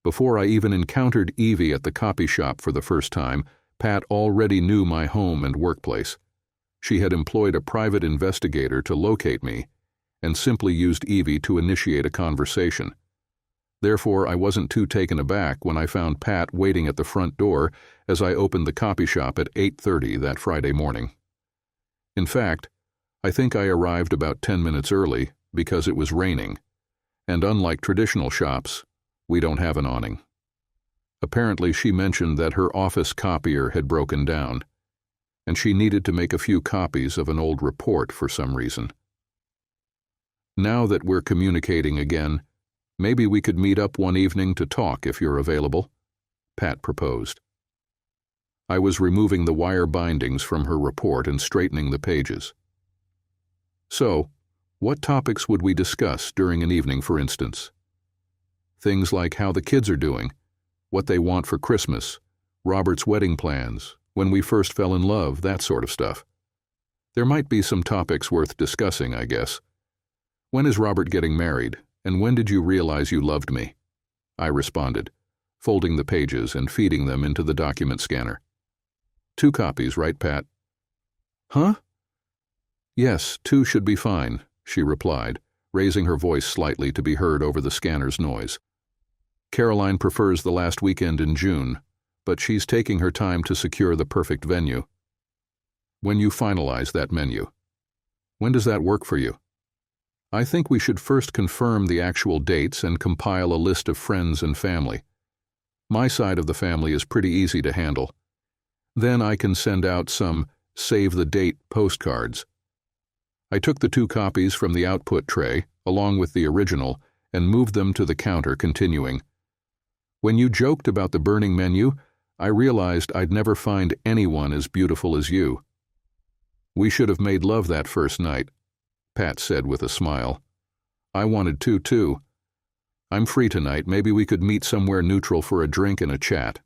Before I even encountered Evie at the copy shop for the first time, Pat already knew my home and workplace. She had employed a private investigator to locate me, and simply used Evie to initiate a conversation. Therefore, I wasn't too taken aback when I found Pat waiting at the front door as I opened the copy shop at 8:30 that Friday morning. In fact, I think I arrived about 10 minutes early because it was raining, and unlike traditional shops, we don't have an awning. Apparently, she mentioned that her office copier had broken down, and she needed to make a few copies of an old report for some reason. Now that we're communicating again, maybe we could meet up one evening to talk if you're available, Pat proposed. I was removing the wire bindings from her report and straightening the pages. So, what topics would we discuss during an evening, for instance? Things like how the kids are doing, what they want for Christmas, Robert's wedding plans, when we first fell in love, that sort of stuff. There might be some topics worth discussing, I guess. When is Robert getting married, and when did you realize you loved me? I responded, folding the pages and feeding them into the document scanner. 2 copies, right, Pat? Huh? Yes, 2 should be fine, she replied, raising her voice slightly to be heard over the scanner's noise. Caroline prefers the last weekend in June, but she's taking her time to secure the perfect venue. When you finalize that menu, when does that work for you? I think we should first confirm the actual dates and compile a list of friends and family. My side of the family is pretty easy to handle. Then I can send out some save-the-date postcards. I took the 2 copies from the output tray, along with the original, and moved them to the counter, continuing. When you joked about the burning menu, I realized I'd never find anyone as beautiful as you. We should have made love that first night, Pat said with a smile. I wanted to, too. I'm free tonight. Maybe we could meet somewhere neutral for a drink and a chat.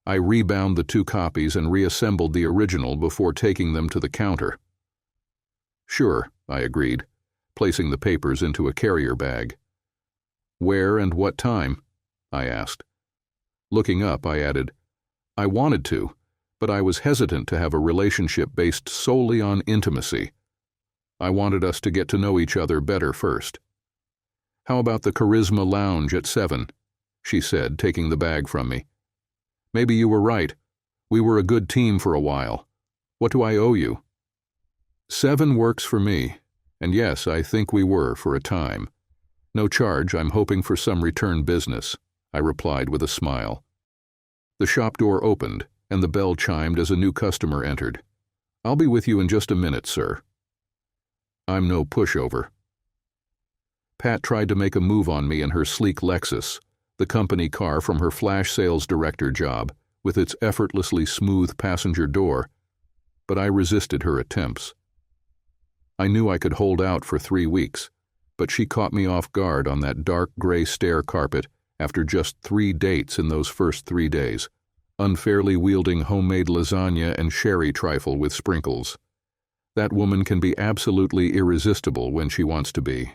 I rebound the 2 copies and reassembled the original before taking them to the counter. Sure, I agreed, placing the papers into a carrier bag. Where and what time? I asked. Looking up, I added, I wanted to, but I was hesitant to have a relationship based solely on intimacy. I wanted us to get to know each other better first. How about the Charisma Lounge at 7? She said, taking the bag from me. Maybe you were right. We were a good team for a while. What do I owe you? 7 works for me, and yes, I think we were for a time. No charge, I'm hoping for some return business, I replied with a smile. The shop door opened, and the bell chimed as a new customer entered. I'll be with you in just a minute, sir. I'm no pushover. Pat tried to make a move on me in her sleek Lexus, the company car from her flash sales director job, with its effortlessly smooth passenger door, but I resisted her attempts. I knew I could hold out for 3 weeks, but she caught me off guard on that dark gray stair carpet after just 3 dates in those first 3 days, unfairly wielding homemade lasagna and sherry trifle with sprinkles. That woman can be absolutely irresistible when she wants to be.